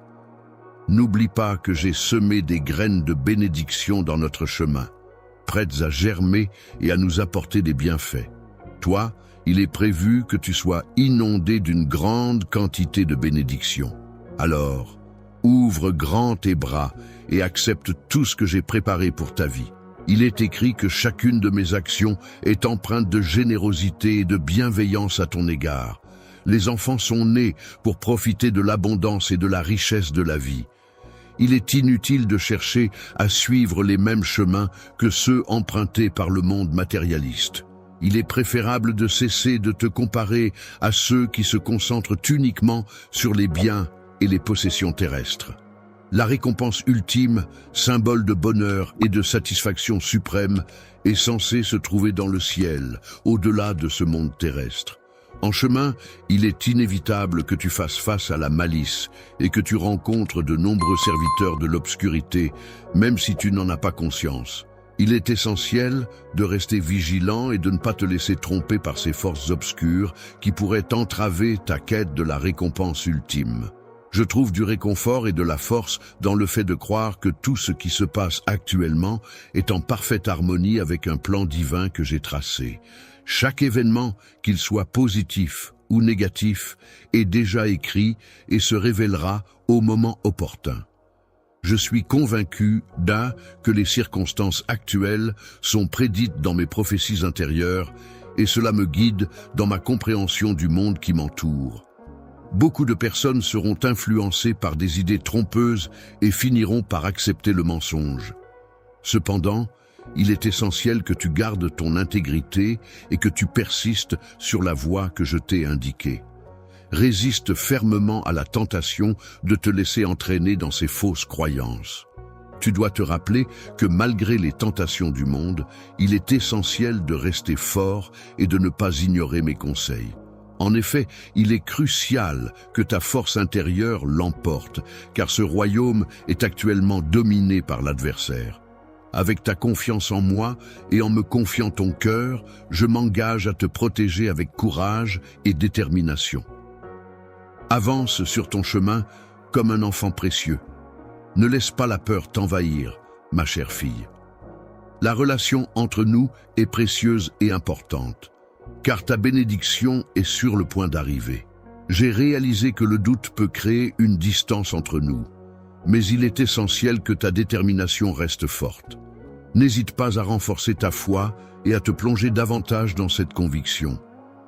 N'oublie pas que j'ai semé des graines de bénédiction dans notre chemin, prêtes à germer et à nous apporter des bienfaits. Toi, il est prévu que tu sois inondé d'une grande quantité de bénédictions. Alors, ouvre grand tes bras et accepte tout ce que j'ai préparé pour ta vie. Il est écrit que chacune de mes actions est empreinte de générosité et de bienveillance à ton égard. Les enfants sont nés pour profiter de l'abondance et de la richesse de la vie. Il est inutile de chercher à suivre les mêmes chemins que ceux empruntés par le monde matérialiste. Il est préférable de cesser de te comparer à ceux qui se concentrent uniquement sur les biens et les possessions terrestres. La récompense ultime, symbole de bonheur et de satisfaction suprême, est censée se trouver dans le ciel, au-delà de ce monde terrestre. En chemin, il est inévitable que tu fasses face à la malice et que tu rencontres de nombreux serviteurs de l'obscurité, même si tu n'en as pas conscience. Il est essentiel de rester vigilant et de ne pas te laisser tromper par ces forces obscures qui pourraient entraver ta quête de la récompense ultime. Je trouve du réconfort et de la force dans le fait de croire que tout ce qui se passe actuellement est en parfaite harmonie avec un plan divin que j'ai tracé. Chaque événement, qu'il soit positif ou négatif, est déjà écrit et se révélera au moment opportun. Je suis convaincu que les circonstances actuelles sont prédites dans mes prophéties intérieures et cela me guide dans ma compréhension du monde qui m'entoure. Beaucoup de personnes seront influencées par des idées trompeuses et finiront par accepter le mensonge. Cependant, il est essentiel que tu gardes ton intégrité et que tu persistes sur la voie que je t'ai indiquée. Résiste fermement à la tentation de te laisser entraîner dans ces fausses croyances. Tu dois te rappeler que malgré les tentations du monde, il est essentiel de rester fort et de ne pas ignorer mes conseils. En effet, il est crucial que ta force intérieure l'emporte, car ce royaume est actuellement dominé par l'adversaire. Avec ta confiance en moi et en me confiant ton cœur, je m'engage à te protéger avec courage et détermination. Avance sur ton chemin comme un enfant précieux. Ne laisse pas la peur t'envahir, ma chère fille. La relation entre nous est précieuse et importante, car ta bénédiction est sur le point d'arriver. J'ai réalisé que le doute peut créer une distance entre nous, mais il est essentiel que ta détermination reste forte. N'hésite pas à renforcer ta foi et à te plonger davantage dans cette conviction.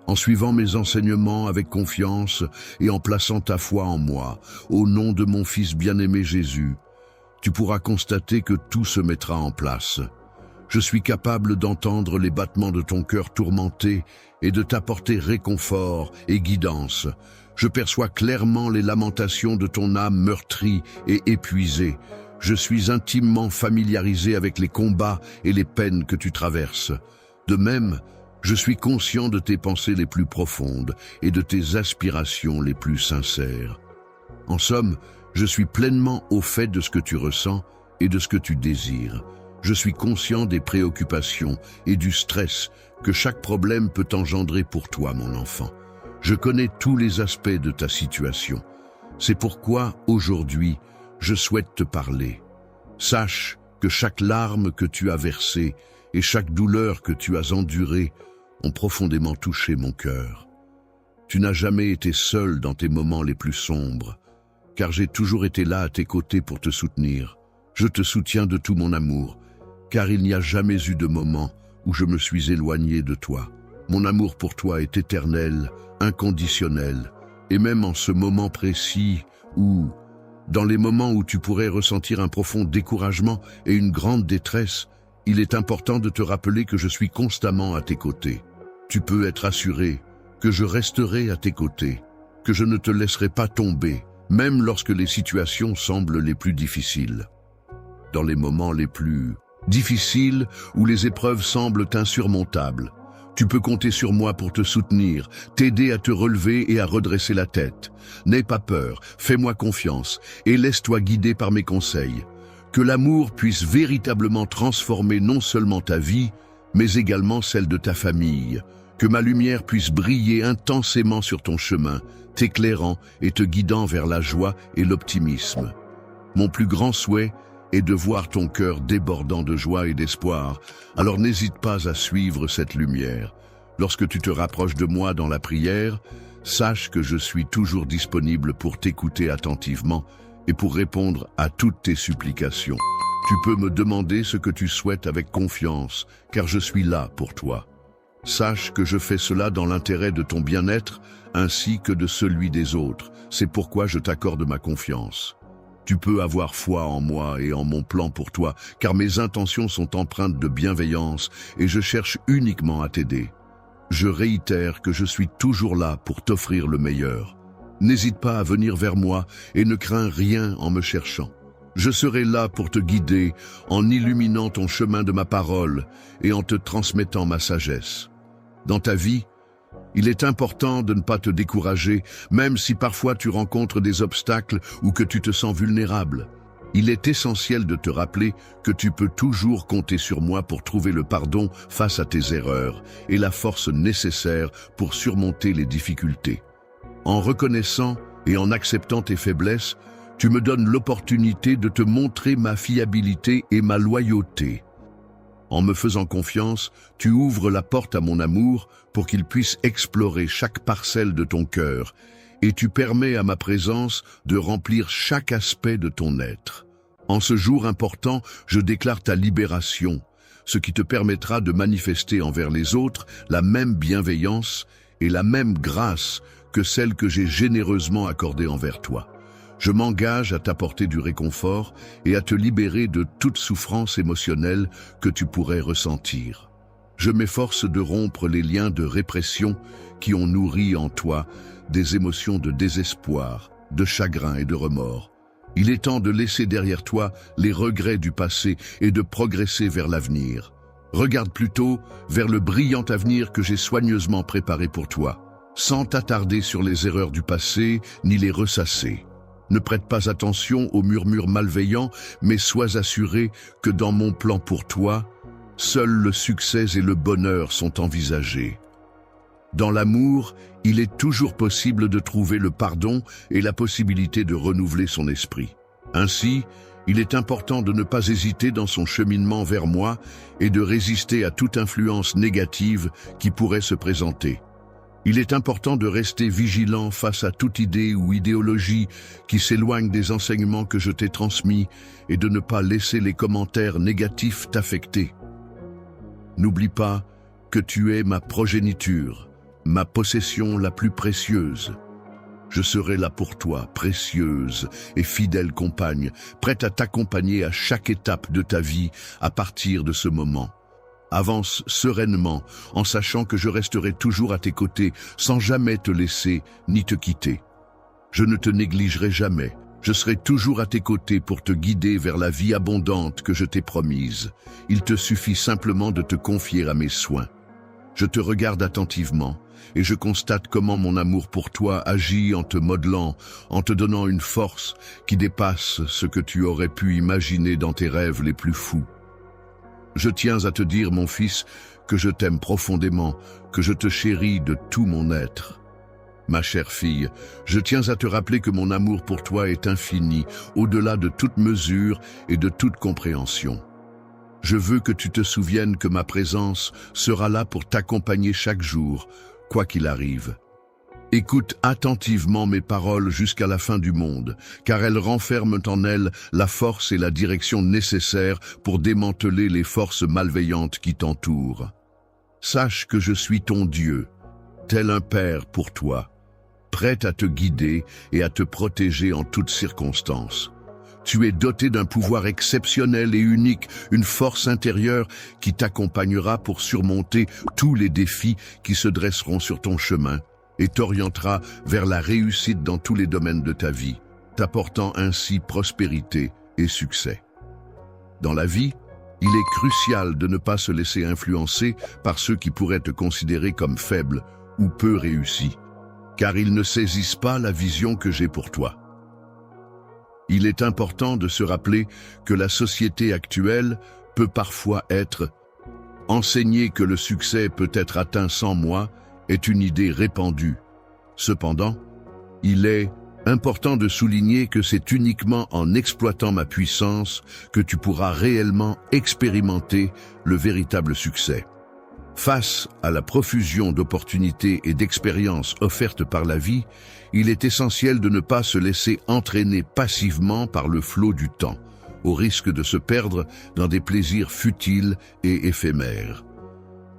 En suivant mes enseignements avec confiance et en plaçant ta foi en moi, au nom de mon Fils bien-aimé Jésus, tu pourras constater que tout se mettra en place. Je suis capable d'entendre les battements de ton cœur tourmenté et de t'apporter réconfort et guidance. Je perçois clairement les lamentations de ton âme meurtrie et épuisée. Je suis intimement familiarisé avec les combats et les peines que tu traverses. De même, je suis conscient de tes pensées les plus profondes et de tes aspirations les plus sincères. En somme, je suis pleinement au fait de ce que tu ressens et de ce que tu désires. Je suis conscient des préoccupations et du stress que chaque problème peut engendrer pour toi, mon enfant. Je connais tous les aspects de ta situation. C'est pourquoi, aujourd'hui, je souhaite te parler. Sache que chaque larme que tu as versée et chaque douleur que tu as endurée ont profondément touché mon cœur. Tu n'as jamais été seul dans tes moments les plus sombres, car j'ai toujours été là à tes côtés pour te soutenir. Je te soutiens de tout mon amour, car il n'y a jamais eu de moment où je me suis éloigné de toi. Mon amour pour toi est éternel, inconditionnel, et même en ce moment précis où, dans les moments où tu pourrais ressentir un profond découragement et une grande détresse, il est important de te rappeler que je suis constamment à tes côtés. Tu peux être assuré que je resterai à tes côtés, que je ne te laisserai pas tomber, même lorsque les situations semblent les plus difficiles. Dans les moments les plus difficiles, où les épreuves semblent insurmontables, tu peux compter sur moi pour te soutenir, t'aider à te relever et à redresser la tête. N'aie pas peur, fais-moi confiance et laisse-toi guider par mes conseils. Que l'amour puisse véritablement transformer non seulement ta vie, mais également celle de ta famille. Que ma lumière puisse briller intensément sur ton chemin, t'éclairant et te guidant vers la joie et l'optimisme. Mon plus grand souhait est de voir ton cœur débordant de joie et d'espoir, alors n'hésite pas à suivre cette lumière. Lorsque tu te rapproches de moi dans la prière, sache que je suis toujours disponible pour t'écouter attentivement et pour répondre à toutes tes supplications. Tu peux me demander ce que tu souhaites avec confiance, car je suis là pour toi. Sache que je fais cela dans l'intérêt de ton bien-être ainsi que de celui des autres. C'est pourquoi je t'accorde ma confiance. Tu peux avoir foi en moi et en mon plan pour toi, car mes intentions sont empreintes de bienveillance et je cherche uniquement à t'aider. Je réitère que je suis toujours là pour t'offrir le meilleur. N'hésite pas à venir vers moi et ne crains rien en me cherchant. Je serai là pour te guider en illuminant ton chemin de ma parole et en te transmettant ma sagesse. Dans ta vie, il est important de ne pas te décourager, même si parfois tu rencontres des obstacles ou que tu te sens vulnérable. Il est essentiel de te rappeler que tu peux toujours compter sur moi pour trouver le pardon face à tes erreurs et la force nécessaire pour surmonter les difficultés. En reconnaissant et en acceptant tes faiblesses, tu me donnes l'opportunité de te montrer ma fiabilité et ma loyauté. En me faisant confiance, tu ouvres la porte à mon amour pour qu'il puisse explorer chaque parcelle de ton cœur et tu permets à ma présence de remplir chaque aspect de ton être. En ce jour important, je déclare ta libération, ce qui te permettra de manifester envers les autres la même bienveillance et la même grâce que celle que j'ai généreusement accordée envers toi. Je m'engage à t'apporter du réconfort et à te libérer de toute souffrance émotionnelle que tu pourrais ressentir. Je m'efforce de rompre les liens de répression qui ont nourri en toi des émotions de désespoir, de chagrin et de remords. Il est temps de laisser derrière toi les regrets du passé et de progresser vers l'avenir. Regarde plutôt vers le brillant avenir que j'ai soigneusement préparé pour toi, sans t'attarder sur les erreurs du passé ni les ressasser. Ne prête pas attention aux murmures malveillants, mais sois assuré que dans mon plan pour toi, seuls le succès et le bonheur sont envisagés. Dans l'amour, il est toujours possible de trouver le pardon et la possibilité de renouveler son esprit. Ainsi, il est important de ne pas hésiter dans son cheminement vers moi et de résister à toute influence négative qui pourrait se présenter. Il est important de rester vigilant face à toute idée ou idéologie qui s'éloigne des enseignements que je t'ai transmis et de ne pas laisser les commentaires négatifs t'affecter. N'oublie pas que tu es ma progéniture, ma possession la plus précieuse. Je serai là pour toi, précieuse et fidèle compagne, prête à t'accompagner à chaque étape de ta vie à partir de ce moment. Avance sereinement, en sachant que je resterai toujours à tes côtés, sans jamais te laisser ni te quitter. Je ne te négligerai jamais. Je serai toujours à tes côtés pour te guider vers la vie abondante que je t'ai promise. Il te suffit simplement de te confier à mes soins. Je te regarde attentivement et je constate comment mon amour pour toi agit en te modelant, en te donnant une force qui dépasse ce que tu aurais pu imaginer dans tes rêves les plus fous. Je tiens à te dire, mon fils, que je t'aime profondément, que je te chéris de tout mon être. Ma chère fille, je tiens à te rappeler que mon amour pour toi est infini, au-delà de toute mesure et de toute compréhension. Je veux que tu te souviennes que ma présence sera là pour t'accompagner chaque jour, quoi qu'il arrive. Écoute attentivement mes paroles jusqu'à la fin du monde, car elles renferment en elles la force et la direction nécessaires pour démanteler les forces malveillantes qui t'entourent. Sache que je suis ton Dieu, tel un père pour toi, prêt à te guider et à te protéger en toutes circonstances. Tu es doté d'un pouvoir exceptionnel et unique, une force intérieure qui t'accompagnera pour surmonter tous les défis qui se dresseront sur ton chemin et t'orientera vers la réussite dans tous les domaines de ta vie, t'apportant ainsi prospérité et succès. Dans la vie, il est crucial de ne pas se laisser influencer par ceux qui pourraient te considérer comme faible ou peu réussi, car ils ne saisissent pas la vision que j'ai pour toi. Il est important de se rappeler que la société actuelle peut parfois être enseignée que le succès peut être atteint sans moi est une idée répandue. Cependant, il est important de souligner que c'est uniquement en exploitant ma puissance que tu pourras réellement expérimenter le véritable succès. Face à la profusion d'opportunités et d'expériences offertes par la vie, il est essentiel de ne pas se laisser entraîner passivement par le flot du temps, au risque de se perdre dans des plaisirs futiles et éphémères.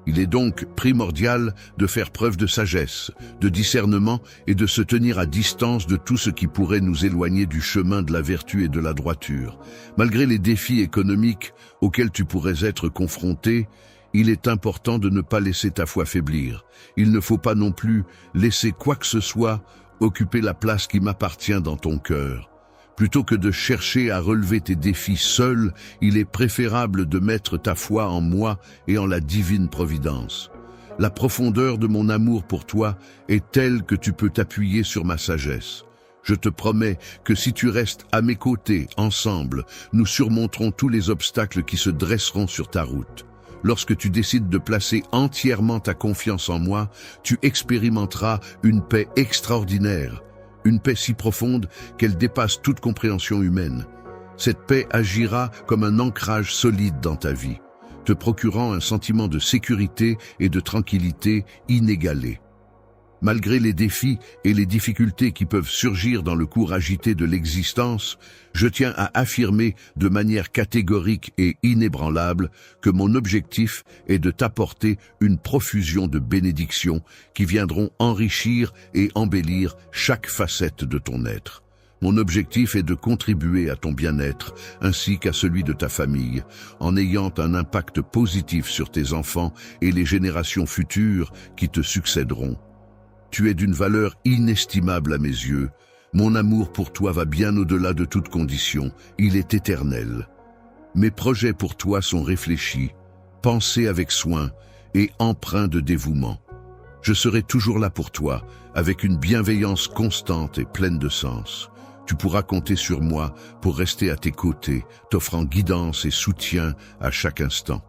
Il est donc primordial de faire preuve de sagesse, de discernement et de se tenir à distance de tout ce qui pourrait nous éloigner du chemin de la vertu et de la droiture. Malgré les défis économiques auxquels tu pourrais être confronté, il est important de ne pas laisser ta foi faiblir. Il ne faut pas non plus laisser quoi que ce soit occuper la place qui m'appartient dans ton cœur. Plutôt que de chercher à relever tes défis seul, il est préférable de mettre ta foi en moi et en la divine providence. La profondeur de mon amour pour toi est telle que tu peux t'appuyer sur ma sagesse. Je te promets que si tu restes à mes côtés, ensemble, nous surmonterons tous les obstacles qui se dresseront sur ta route. Lorsque tu décides de placer entièrement ta confiance en moi, tu expérimenteras une paix extraordinaire, une paix si profonde qu'elle dépasse toute compréhension humaine. Cette paix agira comme un ancrage solide dans ta vie, te procurant un sentiment de sécurité et de tranquillité inégalé. Malgré les défis et les difficultés qui peuvent surgir dans le cours agité de l'existence, je tiens à affirmer de manière catégorique et inébranlable que mon objectif est de t'apporter une profusion de bénédictions qui viendront enrichir et embellir chaque facette de ton être. Mon objectif est de contribuer à ton bien-être ainsi qu'à celui de ta famille, en ayant un impact positif sur tes enfants et les générations futures qui te succéderont. Tu es d'une valeur inestimable à mes yeux. Mon amour pour toi va bien au-delà de toute condition. Il est éternel. Mes projets pour toi sont réfléchis, pensés avec soin et empreints de dévouement. Je serai toujours là pour toi, avec une bienveillance constante et pleine de sens. Tu pourras compter sur moi pour rester à tes côtés, t'offrant guidance et soutien à chaque instant.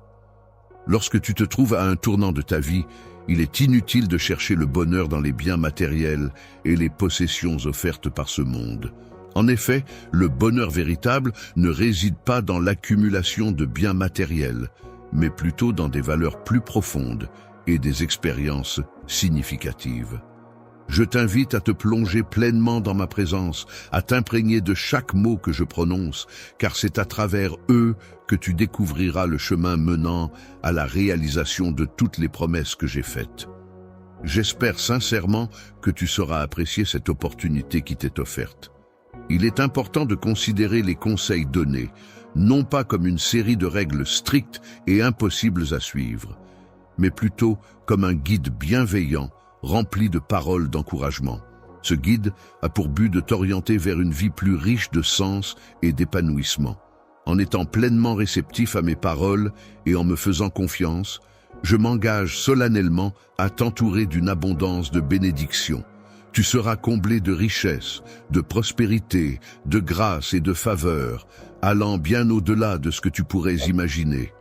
Lorsque tu te trouves à un tournant de ta vie, Il est inutile de chercher le bonheur dans les biens matériels et les possessions offertes par ce monde. En effet, le bonheur véritable ne réside pas dans l'accumulation de biens matériels, mais plutôt dans des valeurs plus profondes et des expériences significatives. Je t'invite à te plonger pleinement dans ma présence, à t'imprégner de chaque mot que je prononce, car c'est à travers eux que tu découvriras le chemin menant à la réalisation de toutes les promesses que j'ai faites. J'espère sincèrement que tu sauras apprécier cette opportunité qui t'est offerte. Il est important de considérer les conseils donnés, non pas comme une série de règles strictes et impossibles à suivre, mais plutôt comme un guide bienveillant, rempli de paroles d'encouragement. Ce guide a pour but de t'orienter vers une vie plus riche de sens et d'épanouissement. En étant pleinement réceptif à mes paroles et en me faisant confiance, je m'engage solennellement à t'entourer d'une abondance de bénédictions. Tu seras comblé de richesses, de prospérité, de grâce et de faveur, allant bien au-delà de ce que tu pourrais imaginer.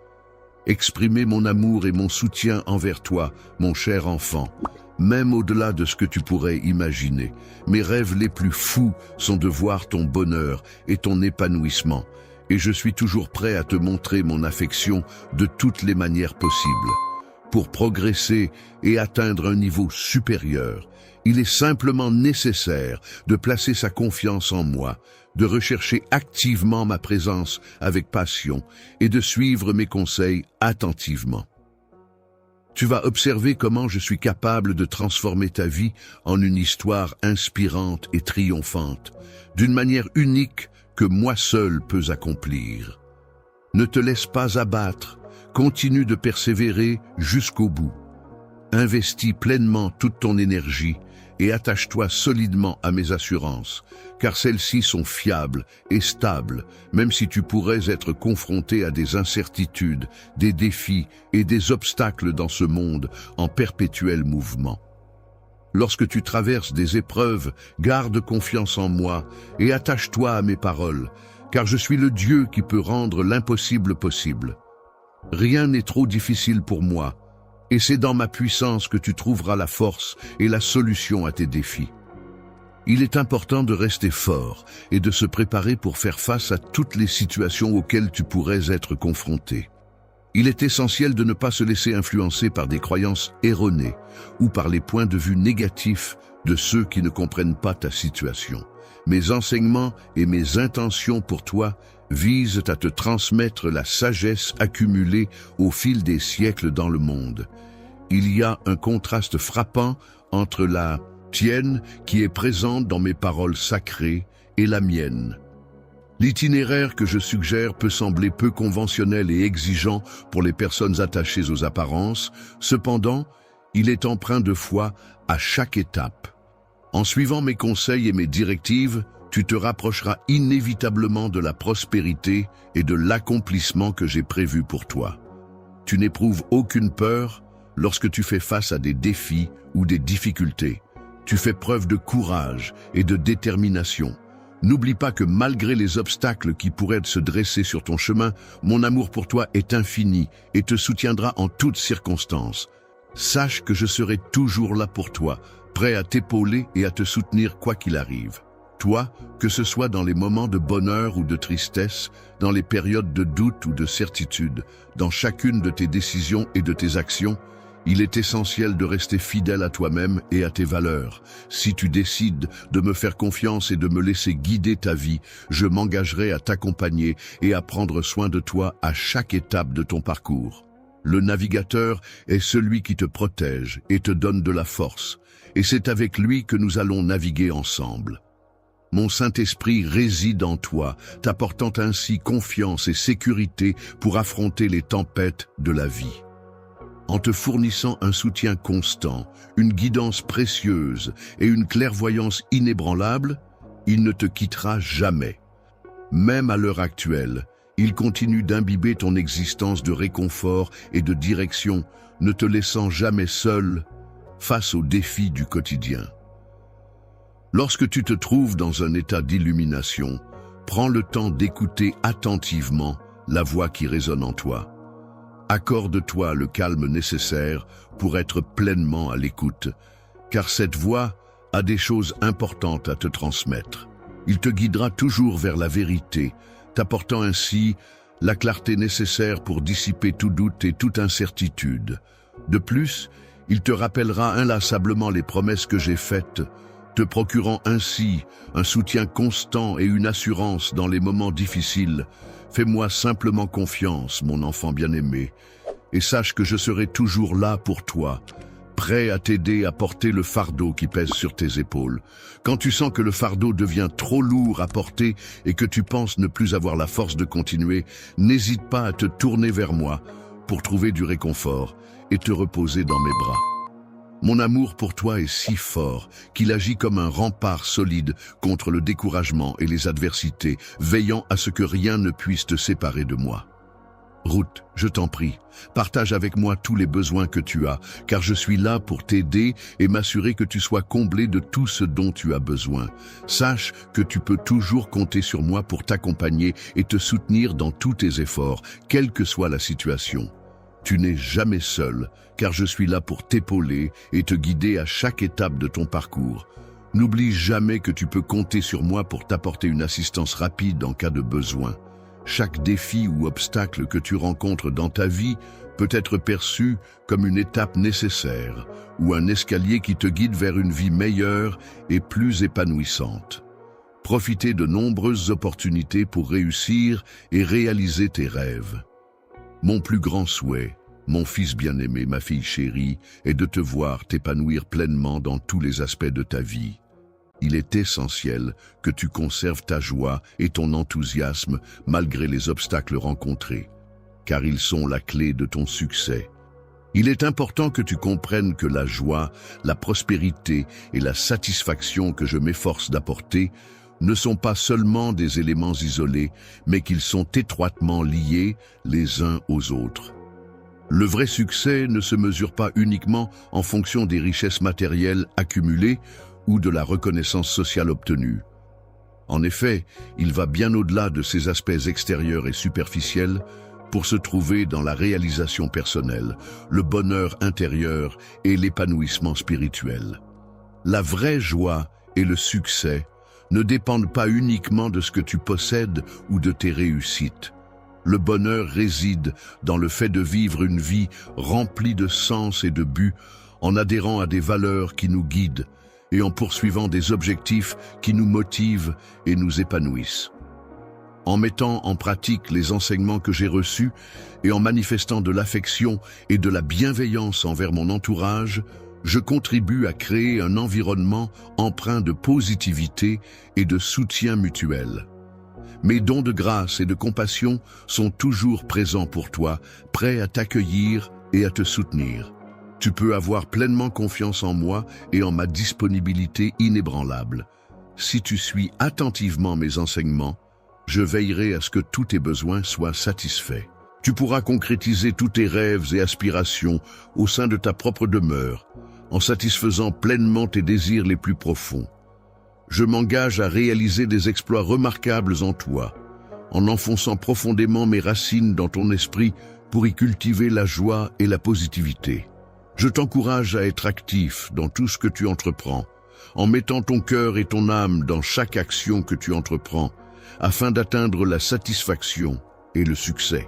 Exprimer mon amour et mon soutien envers toi, mon cher enfant, même au-delà de ce que tu pourrais imaginer. Mes rêves les plus fous sont de voir ton bonheur et ton épanouissement, et je suis toujours prêt à te montrer mon affection de toutes les manières possibles. Pour progresser et atteindre un niveau supérieur, il est simplement nécessaire de placer sa confiance en moi, de rechercher activement ma présence avec passion et de suivre mes conseils attentivement. Tu vas observer comment je suis capable de transformer ta vie en une histoire inspirante et triomphante, d'une manière unique que moi seul peux accomplir. Ne te laisse pas abattre, continue de persévérer jusqu'au bout. Investis pleinement toute ton énergie et attache-toi solidement à mes assurances, car celles-ci sont fiables et stables, même si tu pourrais être confronté à des incertitudes, des défis et des obstacles dans ce monde en perpétuel mouvement. Lorsque tu traverses des épreuves, garde confiance en moi et attache-toi à mes paroles, car je suis le Dieu qui peut rendre l'impossible possible. Rien n'est trop difficile pour moi, et c'est dans ma puissance que tu trouveras la force et la solution à tes défis. Il est important de rester fort et de se préparer pour faire face à toutes les situations auxquelles tu pourrais être confronté. Il est essentiel de ne pas se laisser influencer par des croyances erronées ou par les points de vue négatifs de ceux qui ne comprennent pas ta situation. Mes enseignements et mes intentions pour toi visent à te transmettre la sagesse accumulée au fil des siècles dans le monde. Il y a un contraste frappant entre la tienne qui est présente dans mes paroles sacrées et la mienne. L'itinéraire que je suggère peut sembler peu conventionnel et exigeant pour les personnes attachées aux apparences, cependant, il est empreint de foi à chaque étape. En suivant mes conseils et mes directives, tu te rapprocheras inévitablement de la prospérité et de l'accomplissement que j'ai prévu pour toi. Tu n'éprouves aucune peur lorsque tu fais face à des défis ou des difficultés. Tu fais preuve de courage et de détermination. N'oublie pas que malgré les obstacles qui pourraient se dresser sur ton chemin, mon amour pour toi est infini et te soutiendra en toutes circonstances. Sache que je serai toujours là pour toi, prêt à t'épauler et à te soutenir quoi qu'il arrive. Toi, que ce soit dans les moments de bonheur ou de tristesse, dans les périodes de doute ou de certitude, dans chacune de tes décisions et de tes actions, il est essentiel de rester fidèle à toi-même et à tes valeurs. Si tu décides de me faire confiance et de me laisser guider ta vie, je m'engagerai à t'accompagner et à prendre soin de toi à chaque étape de ton parcours. Le navigateur est celui qui te protège et te donne de la force, et c'est avec lui que nous allons naviguer ensemble. Mon Saint-Esprit réside en toi, t'apportant ainsi confiance et sécurité pour affronter les tempêtes de la vie. En te fournissant un soutien constant, une guidance précieuse et une clairvoyance inébranlable, il ne te quittera jamais. Même à l'heure actuelle, il continue d'imbiber ton existence de réconfort et de direction, ne te laissant jamais seul face aux défis du quotidien. Lorsque tu te trouves dans un état d'illumination, prends le temps d'écouter attentivement la voix qui résonne en toi. Accorde-toi le calme nécessaire pour être pleinement à l'écoute, car cette voix a des choses importantes à te transmettre. Il te guidera toujours vers la vérité, t'apportant ainsi la clarté nécessaire pour dissiper tout doute et toute incertitude. De plus, il te rappellera inlassablement les promesses que j'ai faites, te procurant ainsi un soutien constant et une assurance dans les moments difficiles. Fais-moi simplement confiance, mon enfant bien-aimé, et sache que je serai toujours là pour toi, prêt à t'aider à porter le fardeau qui pèse sur tes épaules. Quand tu sens que le fardeau devient trop lourd à porter et que tu penses ne plus avoir la force de continuer, n'hésite pas à te tourner vers moi pour trouver du réconfort et te reposer dans mes bras. Mon amour pour toi est si fort qu'il agit comme un rempart solide contre le découragement et les adversités, veillant à ce que rien ne puisse te séparer de moi. Ruth, je t'en prie, partage avec moi tous les besoins que tu as, car je suis là pour t'aider et m'assurer que tu sois comblé de tout ce dont tu as besoin. Sache que tu peux toujours compter sur moi pour t'accompagner et te soutenir dans tous tes efforts, quelle que soit la situation. Tu n'es jamais seul, car je suis là pour t'épauler et te guider à chaque étape de ton parcours. N'oublie jamais que tu peux compter sur moi pour t'apporter une assistance rapide en cas de besoin. Chaque défi ou obstacle que tu rencontres dans ta vie peut être perçu comme une étape nécessaire ou un escalier qui te guide vers une vie meilleure et plus épanouissante. Profitez de nombreuses opportunités pour réussir et réaliser tes rêves. Mon plus grand souhait, mon fils bien-aimé, ma fille chérie, est de te voir t'épanouir pleinement dans tous les aspects de ta vie. Il est essentiel que tu conserves ta joie et ton enthousiasme malgré les obstacles rencontrés, car ils sont la clé de ton succès. Il est important que tu comprennes que la joie, la prospérité et la satisfaction que je m'efforce d'apporter ne sont pas seulement des éléments isolés, mais qu'ils sont étroitement liés les uns aux autres. Le vrai succès ne se mesure pas uniquement en fonction des richesses matérielles accumulées ou de la reconnaissance sociale obtenue. En effet, il va bien au-delà de ces aspects extérieurs et superficiels pour se trouver dans la réalisation personnelle, le bonheur intérieur et l'épanouissement spirituel. La vraie joie et le succès ne dépendent pas uniquement de ce que tu possèdes ou de tes réussites. Le bonheur réside dans le fait de vivre une vie remplie de sens et de but, en adhérant à des valeurs qui nous guident et en poursuivant des objectifs qui nous motivent et nous épanouissent. En mettant en pratique les enseignements que j'ai reçus et en manifestant de l'affection et de la bienveillance envers mon entourage, je contribue à créer un environnement empreint de positivité et de soutien mutuel. Mes dons de grâce et de compassion sont toujours présents pour toi, prêts à t'accueillir et à te soutenir. Tu peux avoir pleinement confiance en moi et en ma disponibilité inébranlable. Si tu suis attentivement mes enseignements, je veillerai à ce que tous tes besoins soient satisfaits. Tu pourras concrétiser tous tes rêves et aspirations au sein de ta propre demeure, en satisfaisant pleinement tes désirs les plus profonds. Je m'engage à réaliser des exploits remarquables en toi, en enfonçant profondément mes racines dans ton esprit pour y cultiver la joie et la positivité. Je t'encourage à être actif dans tout ce que tu entreprends, en mettant ton cœur et ton âme dans chaque action que tu entreprends, afin d'atteindre la satisfaction et le succès.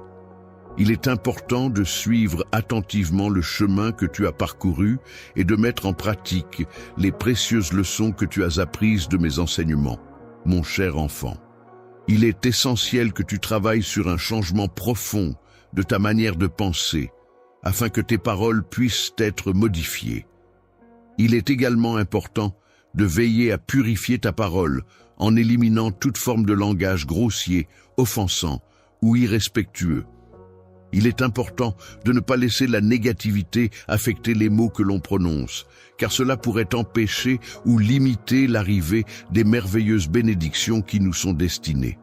Il est important de suivre attentivement le chemin que tu as parcouru et de mettre en pratique les précieuses leçons que tu as apprises de mes enseignements, mon cher enfant. Il est essentiel que tu travailles sur un changement profond de ta manière de penser, afin que tes paroles puissent être modifiées. Il est également important de veiller à purifier ta parole en éliminant toute forme de langage grossier, offensant ou irrespectueux. Il est important de ne pas laisser la négativité affecter les mots que l'on prononce, car cela pourrait empêcher ou limiter l'arrivée des merveilleuses bénédictions qui nous sont destinées.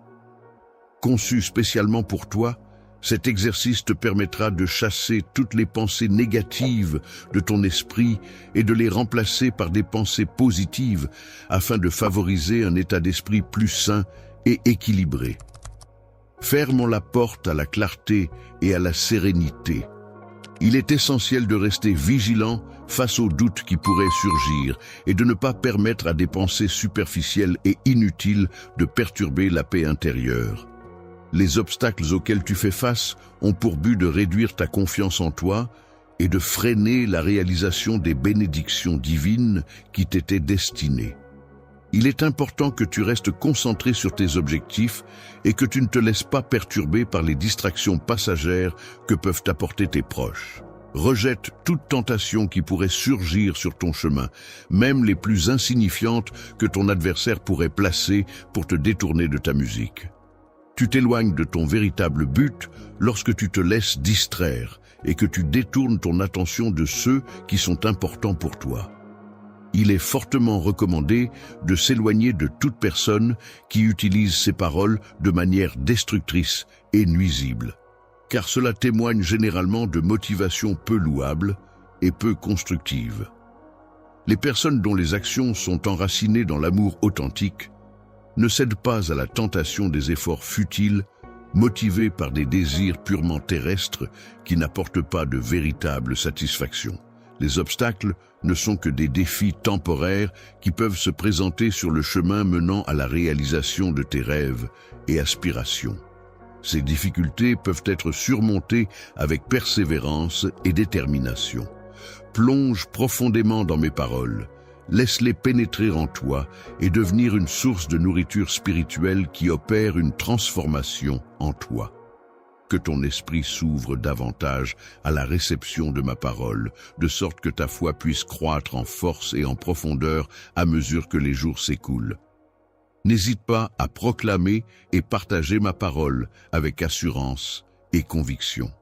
Conçu spécialement pour toi, cet exercice te permettra de chasser toutes les pensées négatives de ton esprit et de les remplacer par des pensées positives afin de favoriser un état d'esprit plus sain et équilibré. Ferme la porte à la clarté et à la sérénité. Il est essentiel de rester vigilant face aux doutes qui pourraient surgir et de ne pas permettre à des pensées superficielles et inutiles de perturber la paix intérieure. Les obstacles auxquels tu fais face ont pour but de réduire ta confiance en toi et de freiner la réalisation des bénédictions divines qui t'étaient destinées. Il est important que tu restes concentré sur tes objectifs et que tu ne te laisses pas perturber par les distractions passagères que peuvent t'apporter tes proches. Rejette toute tentation qui pourrait surgir sur ton chemin, même les plus insignifiantes que ton adversaire pourrait placer pour te détourner de ta musique. Tu t'éloignes de ton véritable but lorsque tu te laisses distraire et que tu détournes ton attention de ceux qui sont importants pour toi. Il est fortement recommandé de s'éloigner de toute personne qui utilise ses paroles de manière destructrice et nuisible, car cela témoigne généralement de motivations peu louables et peu constructives. Les personnes dont les actions sont enracinées dans l'amour authentique ne cèdent pas à la tentation des efforts futiles, motivés par des désirs purement terrestres qui n'apportent pas de véritable satisfaction. Les obstacles ne sont que des défis temporaires qui peuvent se présenter sur le chemin menant à la réalisation de tes rêves et aspirations. Ces difficultés peuvent être surmontées avec persévérance et détermination. Plonge profondément dans mes paroles, laisse-les pénétrer en toi et devenir une source de nourriture spirituelle qui opère une transformation en toi. Que ton esprit s'ouvre davantage à la réception de ma parole, de sorte que ta foi puisse croître en force et en profondeur à mesure que les jours s'écoulent. N'hésite pas à proclamer et partager ma parole avec assurance et conviction.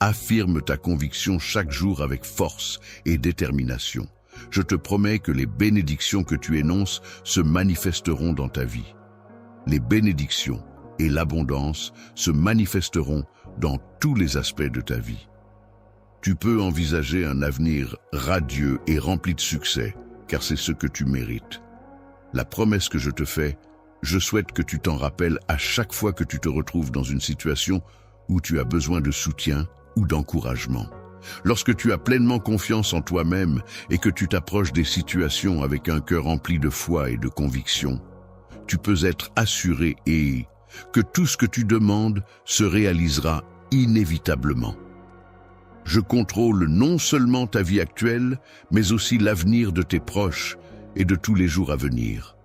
Affirme ta conviction chaque jour avec force et détermination. Je te promets que les bénédictions que tu énonces se manifesteront dans ta vie. Les bénédictions et l'abondance se manifesteront dans tous les aspects de ta vie. Tu peux envisager un avenir radieux et rempli de succès, car c'est ce que tu mérites. La promesse que je te fais, je souhaite que tu t'en rappelles à chaque fois que tu te retrouves dans une situation où tu as besoin de soutien ou d'encouragement. Lorsque tu as pleinement confiance en toi-même et que tu t'approches des situations avec un cœur rempli de foi et de conviction, tu peux être assuré que tout ce que tu demandes se réalisera inévitablement. Je contrôle non seulement ta vie actuelle, mais aussi l'avenir de tes proches et de tous les jours à venir.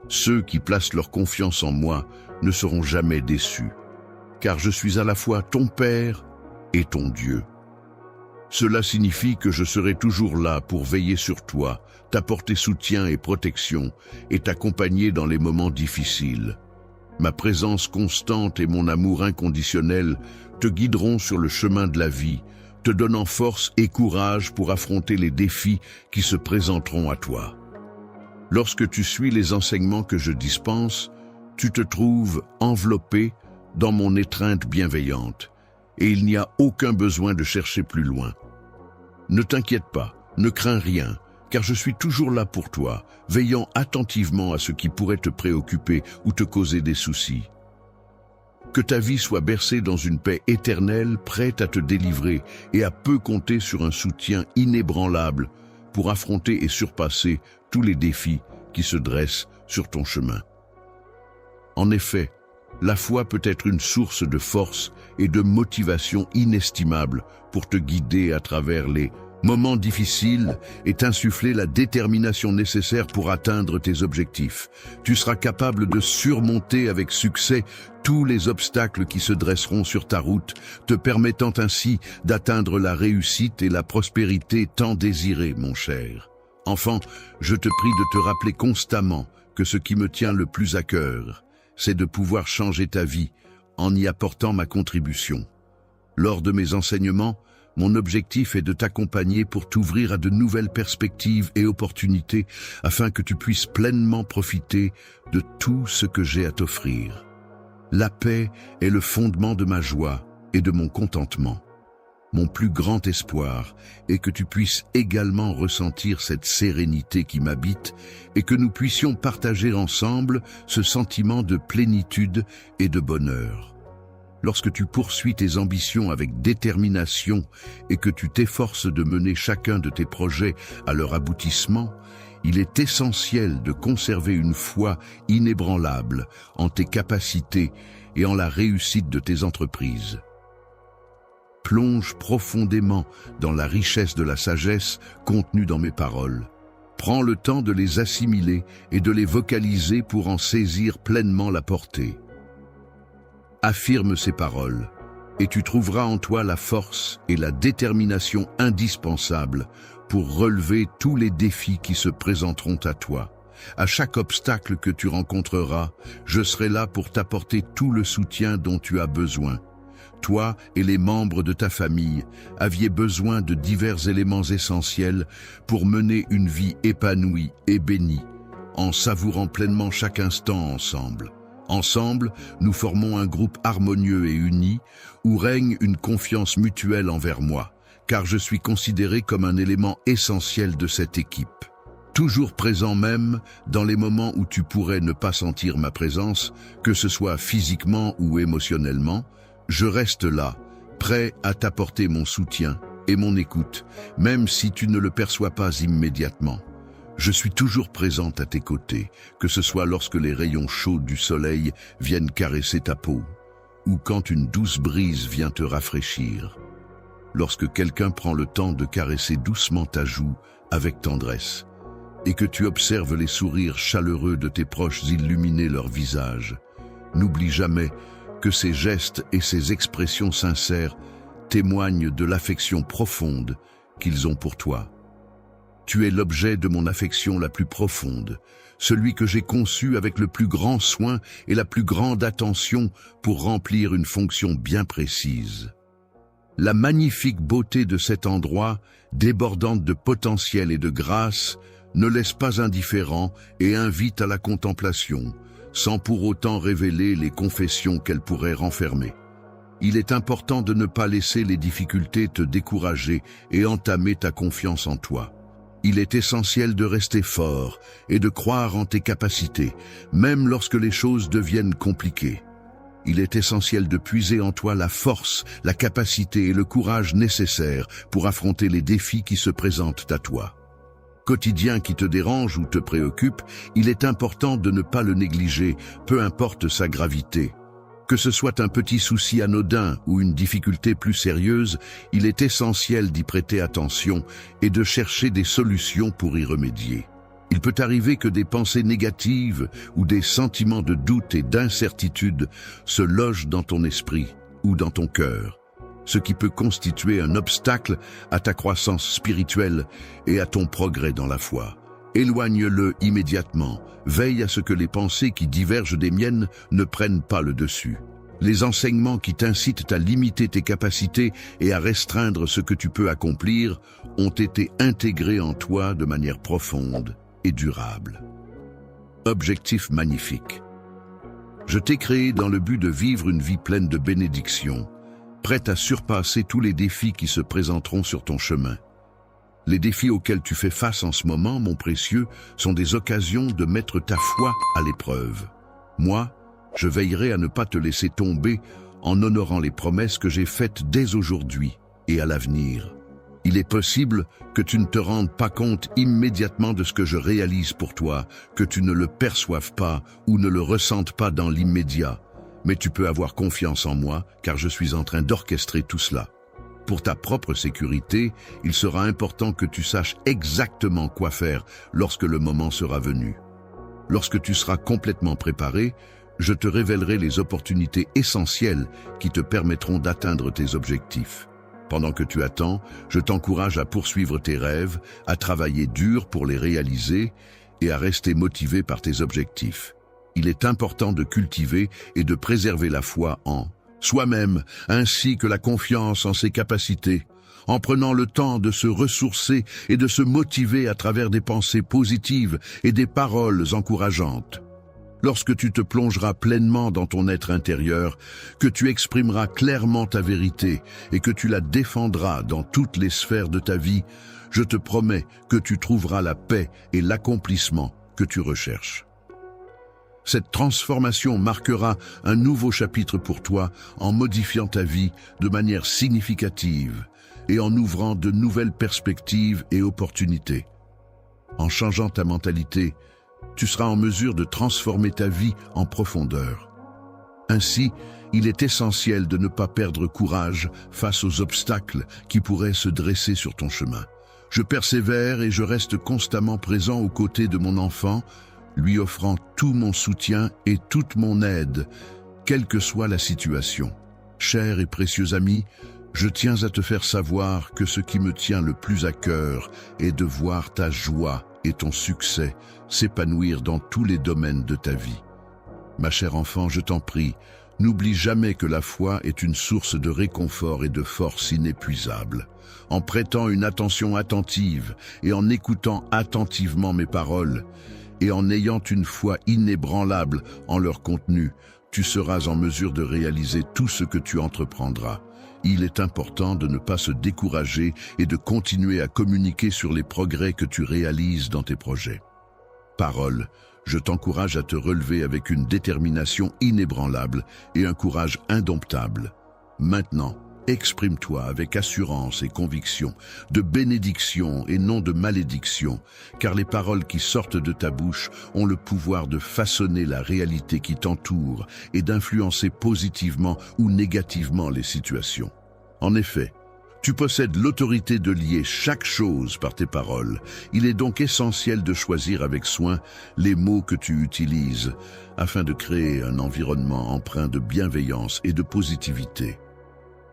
Ceux qui placent leur confiance en moi ne seront jamais déçus, car je suis à la fois ton Père et ton Dieu. Cela signifie que je serai toujours là pour veiller sur toi, t'apporter soutien et protection et t'accompagner dans les moments difficiles. Ma présence constante et mon amour inconditionnel te guideront sur le chemin de la vie, te donnant force et courage pour affronter les défis qui se présenteront à toi. Lorsque tu suis les enseignements que je dispense, tu te trouves enveloppé dans mon étreinte bienveillante, et il n'y a aucun besoin de chercher plus loin. Ne t'inquiète pas, ne crains rien, car je suis toujours là pour toi, veillant attentivement à ce qui pourrait te préoccuper ou te causer des soucis. Que ta vie soit bercée dans une paix éternelle, prête à te délivrer et à peu compter sur un soutien inébranlable pour affronter et surpasser tous les défis qui se dressent sur ton chemin. En effet, la foi peut être une source de force et de motivation inestimable pour te guider à travers les moments difficiles et t'insuffler la détermination nécessaire pour atteindre tes objectifs. Tu seras capable de surmonter avec succès tous les obstacles qui se dresseront sur ta route, te permettant ainsi d'atteindre la réussite et la prospérité tant désirées, mon cher. Enfant, je te prie de te rappeler constamment que ce qui me tient le plus à cœur, c'est de pouvoir changer ta vie en y apportant ma contribution. Lors de mes enseignements, mon objectif est de t'accompagner pour t'ouvrir à de nouvelles perspectives et opportunités afin que tu puisses pleinement profiter de tout ce que j'ai à t'offrir. La paix est le fondement de ma joie et de mon contentement. mon plus grand espoir est que tu puisses également ressentir cette sérénité qui m'habite et que nous puissions partager ensemble ce sentiment de plénitude et de bonheur. Lorsque tu poursuis tes ambitions avec détermination et que tu t'efforces de mener chacun de tes projets à leur aboutissement, il est essentiel de conserver une foi inébranlable en tes capacités et en la réussite de tes entreprises. Plonge profondément dans la richesse de la sagesse contenue dans mes paroles. Prends le temps de les assimiler et de les vocaliser pour en saisir pleinement la portée. Affirme ces paroles, et tu trouveras en toi la force et la détermination indispensables pour relever tous les défis qui se présenteront à toi. À chaque obstacle que tu rencontreras, je serai là pour t'apporter tout le soutien dont tu as besoin. Toi et les membres de ta famille aviez besoin de divers éléments essentiels pour mener une vie épanouie et bénie, en savourant pleinement chaque instant ensemble. Ensemble, nous formons un groupe harmonieux et uni où règne une confiance mutuelle envers moi, car je suis considéré comme un élément essentiel de cette équipe. Toujours présent même dans les moments où tu pourrais ne pas sentir ma présence, que ce soit physiquement ou émotionnellement, je reste là, prêt à t'apporter mon soutien et mon écoute, même si tu ne le perçois pas immédiatement. Je suis toujours présente à tes côtés, que ce soit lorsque les rayons chauds du soleil viennent caresser ta peau, ou quand une douce brise vient te rafraîchir. Lorsque quelqu'un prend le temps de caresser doucement ta joue avec tendresse, et que tu observes les sourires chaleureux de tes proches illuminer leur visage, n'oublie jamais que ces gestes et ces expressions sincères témoignent de l'affection profonde qu'ils ont pour toi. Tu es l'objet de mon affection la plus profonde, celui que j'ai conçu avec le plus grand soin et la plus grande attention pour remplir une fonction bien précise. La magnifique beauté de cet endroit, débordante de potentiel et de grâce, ne laisse pas indifférent et invite à la contemplation, sans pour autant révéler les confessions qu'elle pourrait renfermer. Il est important de ne pas laisser les difficultés te décourager et entamer ta confiance en toi. Il est essentiel de rester fort et de croire en tes capacités, même lorsque les choses deviennent compliquées. Il est essentiel de puiser en toi la force, la capacité et le courage nécessaires pour affronter les défis qui se présentent à toi. Quotidien qui te dérange ou te préoccupe, il est important de ne pas le négliger, peu importe sa gravité. Que ce soit un petit souci anodin ou une difficulté plus sérieuse, il est essentiel d'y prêter attention et de chercher des solutions pour y remédier. Il peut arriver que des pensées négatives ou des sentiments de doute et d'incertitude se logent dans ton esprit ou dans ton cœur, ce qui peut constituer un obstacle à ta croissance spirituelle et à ton progrès dans la foi. Éloigne-le immédiatement. Veille à ce que les pensées qui divergent des miennes ne prennent pas le dessus. Les enseignements qui t'incitent à limiter tes capacités et à restreindre ce que tu peux accomplir ont été intégrés en toi de manière profonde et durable. Objectif magnifique. Je t'ai créé dans le but de vivre une vie pleine de bénédictions, prête à surpasser tous les défis qui se présenteront sur ton chemin. Les défis auxquels tu fais face en ce moment, mon précieux, sont des occasions de mettre ta foi à l'épreuve. Moi, je veillerai à ne pas te laisser tomber en honorant les promesses que j'ai faites dès aujourd'hui et à l'avenir. Il est possible que tu ne te rendes pas compte immédiatement de ce que je réalise pour toi, que tu ne le perçoives pas ou ne le ressentes pas dans l'immédiat. Mais tu peux avoir confiance en moi, car je suis en train d'orchestrer tout cela. Pour ta propre sécurité, il sera important que tu saches exactement quoi faire lorsque le moment sera venu. Lorsque tu seras complètement préparé, je te révélerai les opportunités essentielles qui te permettront d'atteindre tes objectifs. Pendant que tu attends, je t'encourage à poursuivre tes rêves, à travailler dur pour les réaliser et à rester motivé par tes objectifs. Il est important de cultiver et de préserver la foi en soi-même, ainsi que la confiance en ses capacités, en prenant le temps de se ressourcer et de se motiver à travers des pensées positives et des paroles encourageantes. lorsque tu te plongeras pleinement dans ton être intérieur, que tu exprimeras clairement ta vérité et que tu la défendras dans toutes les sphères de ta vie, je te promets que tu trouveras la paix et l'accomplissement que tu recherches. Cette transformation marquera un nouveau chapitre pour toi en modifiant ta vie de manière significative et en ouvrant de nouvelles perspectives et opportunités. En changeant ta mentalité, tu seras en mesure de transformer ta vie en profondeur. Ainsi, il est essentiel de ne pas perdre courage face aux obstacles qui pourraient se dresser sur ton chemin. Je persévère et je reste constamment présent aux côtés de mon enfant, lui offrant tout mon soutien et toute mon aide, quelle que soit la situation. Cher et précieux ami, je tiens à te faire savoir que ce qui me tient le plus à cœur est de voir ta joie et ton succès s'épanouir dans tous les domaines de ta vie. Ma chère enfant, je t'en prie, n'oublie jamais que la foi est une source de réconfort et de force inépuisable. En prêtant une attention attentive et en écoutant attentivement mes paroles, et en ayant une foi inébranlable en leur contenu, tu seras en mesure de réaliser tout ce que tu entreprendras. Il est important de ne pas se décourager et de continuer à communiquer sur les progrès que tu réalises dans tes projets. Parole, je t'encourage à te relever avec une détermination inébranlable et un courage indomptable. Maintenant, exprime-toi avec assurance et conviction, de bénédiction et non de malédiction, car les paroles qui sortent de ta bouche ont le pouvoir de façonner la réalité qui t'entoure et d'influencer positivement ou négativement les situations. En effet, tu possèdes l'autorité de lier chaque chose par tes paroles. Il est donc essentiel de choisir avec soin les mots que tu utilises afin de créer un environnement empreint de bienveillance et de positivité.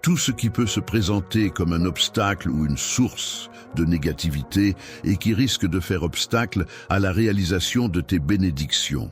Tout ce qui peut se présenter comme un obstacle ou une source de négativité et qui risque de faire obstacle à la réalisation de tes bénédictions.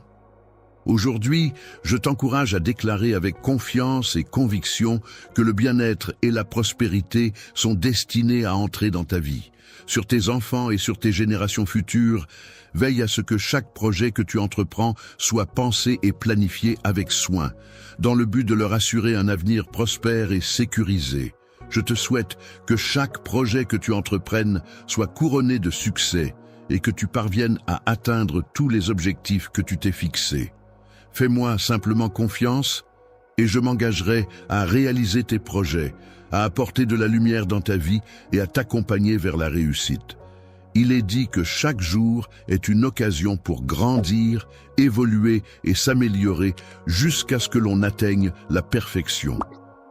Aujourd'hui, je t'encourage à déclarer avec confiance et conviction que le bien-être et la prospérité sont destinés à entrer dans ta vie. Sur tes enfants et sur tes générations futures, veille à ce que chaque projet que tu entreprends soit pensé et planifié avec soin, dans le but de leur assurer un avenir prospère et sécurisé. Je te souhaite que chaque projet que tu entreprennes soit couronné de succès et que tu parviennes à atteindre tous les objectifs que tu t'es fixés. Fais-moi simplement confiance et je m'engagerai à réaliser tes projets, à apporter de la lumière dans ta vie et à t'accompagner vers la réussite. Il est dit que chaque jour est une occasion pour grandir, évoluer et s'améliorer jusqu'à ce que l'on atteigne la perfection.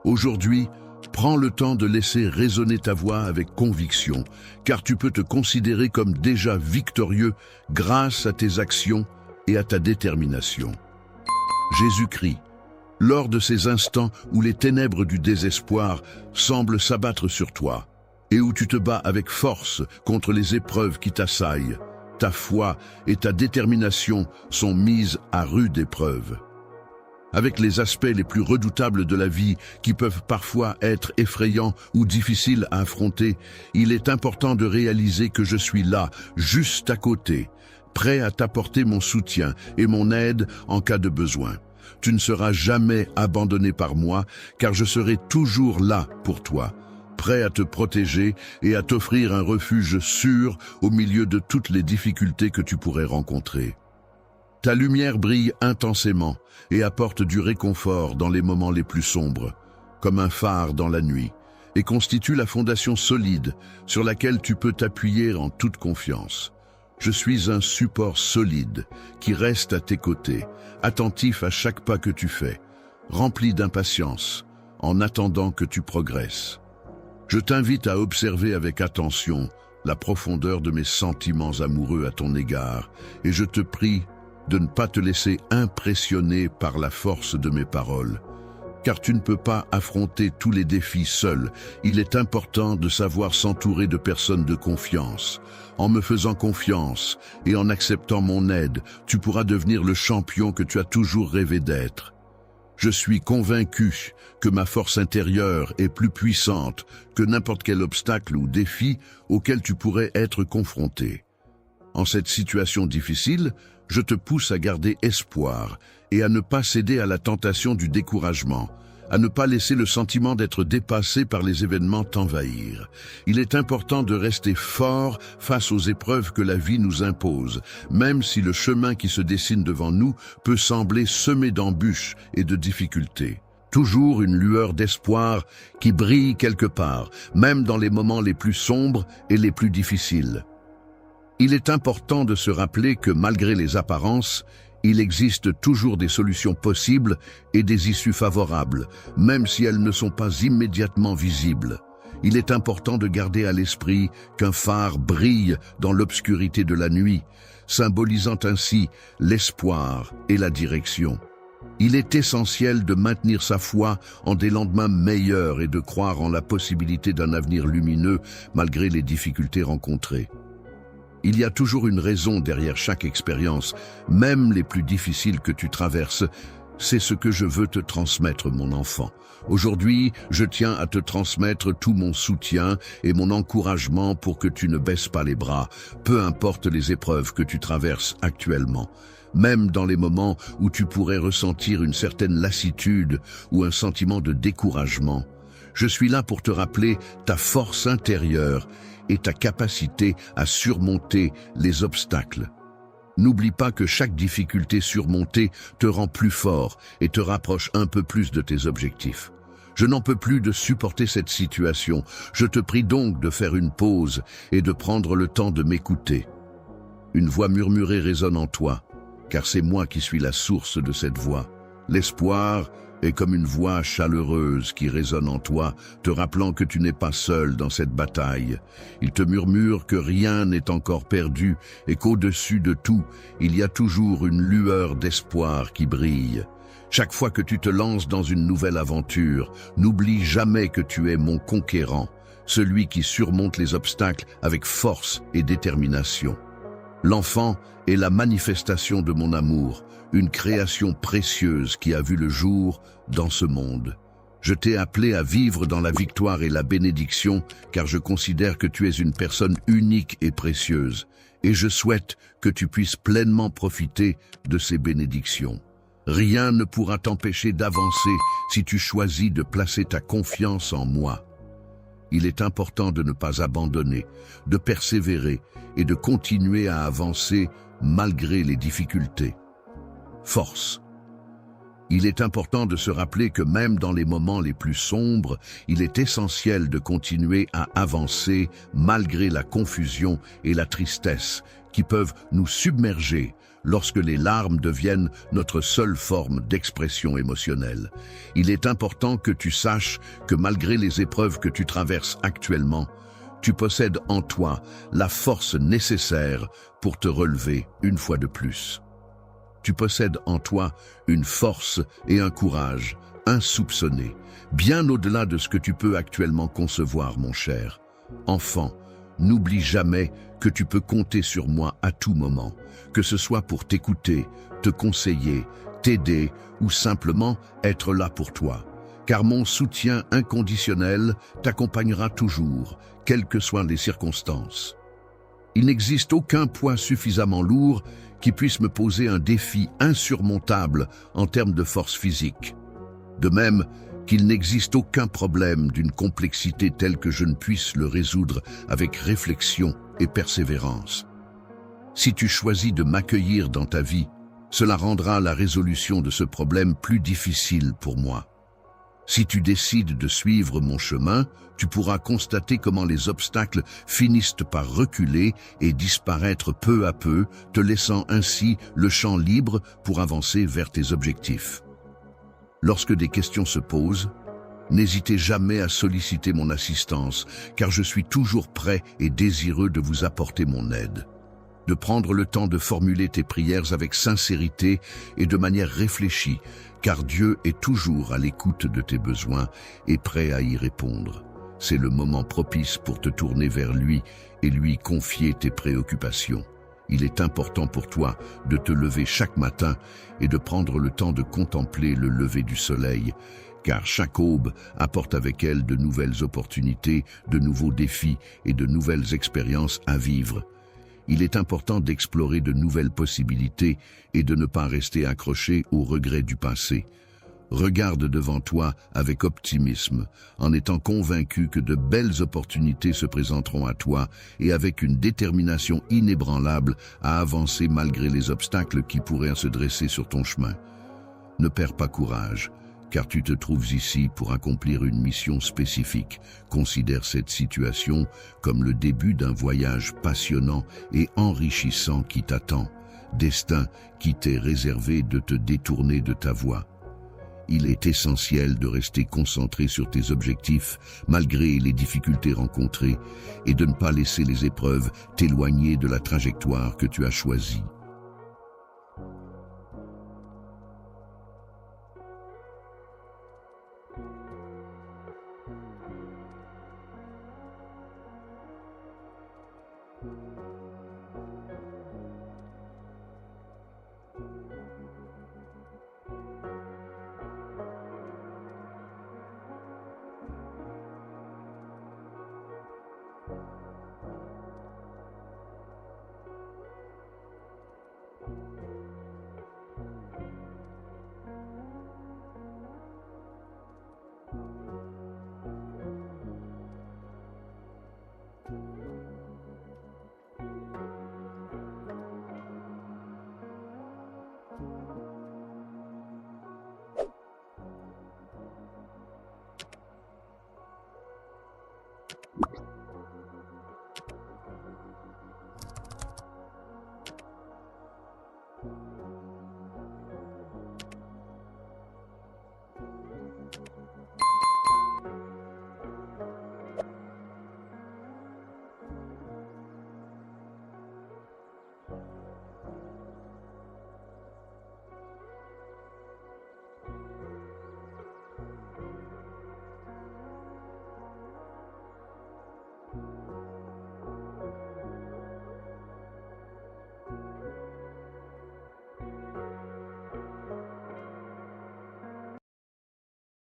Aujourd'hui, prends le temps de laisser résonner ta voix avec conviction, car tu peux te considérer comme déjà victorieux grâce à tes actions et à ta détermination. Jésus-Christ, lors de ces instants où les ténèbres du désespoir semblent s'abattre sur toi, et où tu te bats avec force contre les épreuves qui t'assaillent, ta foi et ta détermination sont mises à rude épreuve. Avec les aspects les plus redoutables de la vie qui peuvent parfois être effrayants ou difficiles à affronter, il est important de réaliser que je suis là, juste à côté, prêt à t'apporter mon soutien et mon aide en cas de besoin. Tu ne seras jamais abandonné par moi, car je serai toujours là pour toi, prêt à te protéger et à t'offrir un refuge sûr au milieu de toutes les difficultés que tu pourrais rencontrer. Ta lumière brille intensément et apporte du réconfort dans les moments les plus sombres, comme un phare dans la nuit, et constitue la fondation solide sur laquelle tu peux t'appuyer en toute confiance. Je suis un support solide qui reste à tes côtés, attentif à chaque pas que tu fais, rempli d'impatience, en attendant que tu progresses. Je t'invite à observer avec attention la profondeur de mes sentiments amoureux à ton égard, et je te prie de ne pas te laisser impressionner par la force de mes paroles. Car tu ne peux pas affronter tous les défis seul. Il est important de savoir s'entourer de personnes de confiance. En me faisant confiance et en acceptant mon aide, tu pourras devenir le champion que tu as toujours rêvé d'être. Je suis convaincu que ma force intérieure est plus puissante que n'importe quel obstacle ou défi auquel tu pourrais être confronté. En cette situation difficile, je te pousse à garder espoir et à ne pas céder à la tentation du découragement, à ne pas laisser le sentiment d'être dépassé par les événements t'envahir. Il est important de rester fort face aux épreuves que la vie nous impose, même si le chemin qui se dessine devant nous peut sembler semé d'embûches et de difficultés. Toujours une lueur d'espoir qui brille quelque part, même dans les moments les plus sombres et les plus difficiles. Il est important de se rappeler que malgré les apparences, il existe toujours des solutions possibles et des issues favorables, même si elles ne sont pas immédiatement visibles. Il est important de garder à l'esprit qu'un phare brille dans l'obscurité de la nuit, symbolisant ainsi l'espoir et la direction. Il est essentiel de maintenir sa foi en des lendemains meilleurs et de croire en la possibilité d'un avenir lumineux malgré les difficultés rencontrées. Il y a toujours une raison derrière chaque expérience, même les plus difficiles que tu traverses. C'est ce que je veux te transmettre, mon enfant. Aujourd'hui, je tiens à te transmettre tout mon soutien et mon encouragement pour que tu ne baisses pas les bras, peu importe les épreuves que tu traverses actuellement. Même dans les moments où tu pourrais ressentir une certaine lassitude ou un sentiment de découragement, je suis là pour te rappeler ta force intérieure et ta capacité à surmonter les obstacles. N'oublie pas que chaque difficulté surmontée te rend plus fort et te rapproche un peu plus de tes objectifs. Je n'en peux plus de supporter cette situation. Je te prie donc de faire une pause et de prendre le temps de m'écouter. Une voix murmurée résonne en toi, car c'est moi qui suis la source de cette voix. L'espoir est comme une voix chaleureuse qui résonne en toi, te rappelant que tu n'es pas seul dans cette bataille. Il te murmure que rien n'est encore perdu et qu'au-dessus de tout, il y a toujours une lueur d'espoir qui brille. Chaque fois que tu te lances dans une nouvelle aventure, n'oublie jamais que tu es mon conquérant, celui qui surmonte les obstacles avec force et détermination. L'enfant est la manifestation de mon amour, une création précieuse qui a vu le jour dans ce monde. Je t'ai appelé à vivre dans la victoire et la bénédiction, car je considère que tu es une personne unique et précieuse, et je souhaite que tu puisses pleinement profiter de ces bénédictions. Rien ne pourra t'empêcher d'avancer si tu choisis de placer ta confiance en moi. Il est important de ne pas abandonner, de persévérer et de continuer à avancer malgré les difficultés. Force. Il est important de se rappeler que même dans les moments les plus sombres, il est essentiel de continuer à avancer malgré la confusion et la tristesse qui peuvent nous submerger lorsque les larmes deviennent notre seule forme d'expression émotionnelle. Il est important que tu saches que malgré les épreuves que tu traverses actuellement, tu possèdes en toi la force nécessaire pour te relever une fois de plus. Tu possèdes en toi une force et un courage insoupçonnés, bien au-delà de ce que tu peux actuellement concevoir, mon cher. Enfant, n'oublie jamais que tu peux compter sur moi à tout moment, que ce soit pour t'écouter, te conseiller, t'aider ou simplement être là pour toi. Car mon soutien inconditionnel t'accompagnera toujours, quelles que soient les circonstances. Il n'existe aucun poids suffisamment lourd qui puisse me poser un défi insurmontable en termes de force physique. De même qu'il n'existe aucun problème d'une complexité telle que je ne puisse le résoudre avec réflexion et persévérance. Si tu choisis de m'accueillir dans ta vie, cela rendra la résolution de ce problème plus difficile pour moi. Si tu décides de suivre mon chemin, tu pourras constater comment les obstacles finissent par reculer et disparaître peu à peu, te laissant ainsi le champ libre pour avancer vers tes objectifs. Lorsque des questions se posent, n'hésitez jamais à solliciter mon assistance, car je suis toujours prêt et désireux de vous apporter mon aide. De prendre le temps de formuler tes prières avec sincérité et de manière réfléchie, car Dieu est toujours à l'écoute de tes besoins et prêt à y répondre. C'est le moment propice pour te tourner vers lui et lui confier tes préoccupations. Il est important pour toi de te lever chaque matin et de prendre le temps de contempler le lever du soleil, car chaque aube apporte avec elle de nouvelles opportunités, de nouveaux défis et de nouvelles expériences à vivre. Il est important d'explorer de nouvelles possibilités et de ne pas rester accroché aux regrets du passé. Regarde devant toi avec optimisme, en étant convaincu que de belles opportunités se présenteront à toi et avec une détermination inébranlable à avancer malgré les obstacles qui pourraient se dresser sur ton chemin. Ne perds pas courage, car tu te trouves ici pour accomplir une mission spécifique. Considère cette situation comme le début d'un voyage passionnant et enrichissant qui t'attend, destin qui t'est réservé de te détourner de ta voie. Il est essentiel de rester concentré sur tes objectifs malgré les difficultés rencontrées et de ne pas laisser les épreuves t'éloigner de la trajectoire que tu as choisie.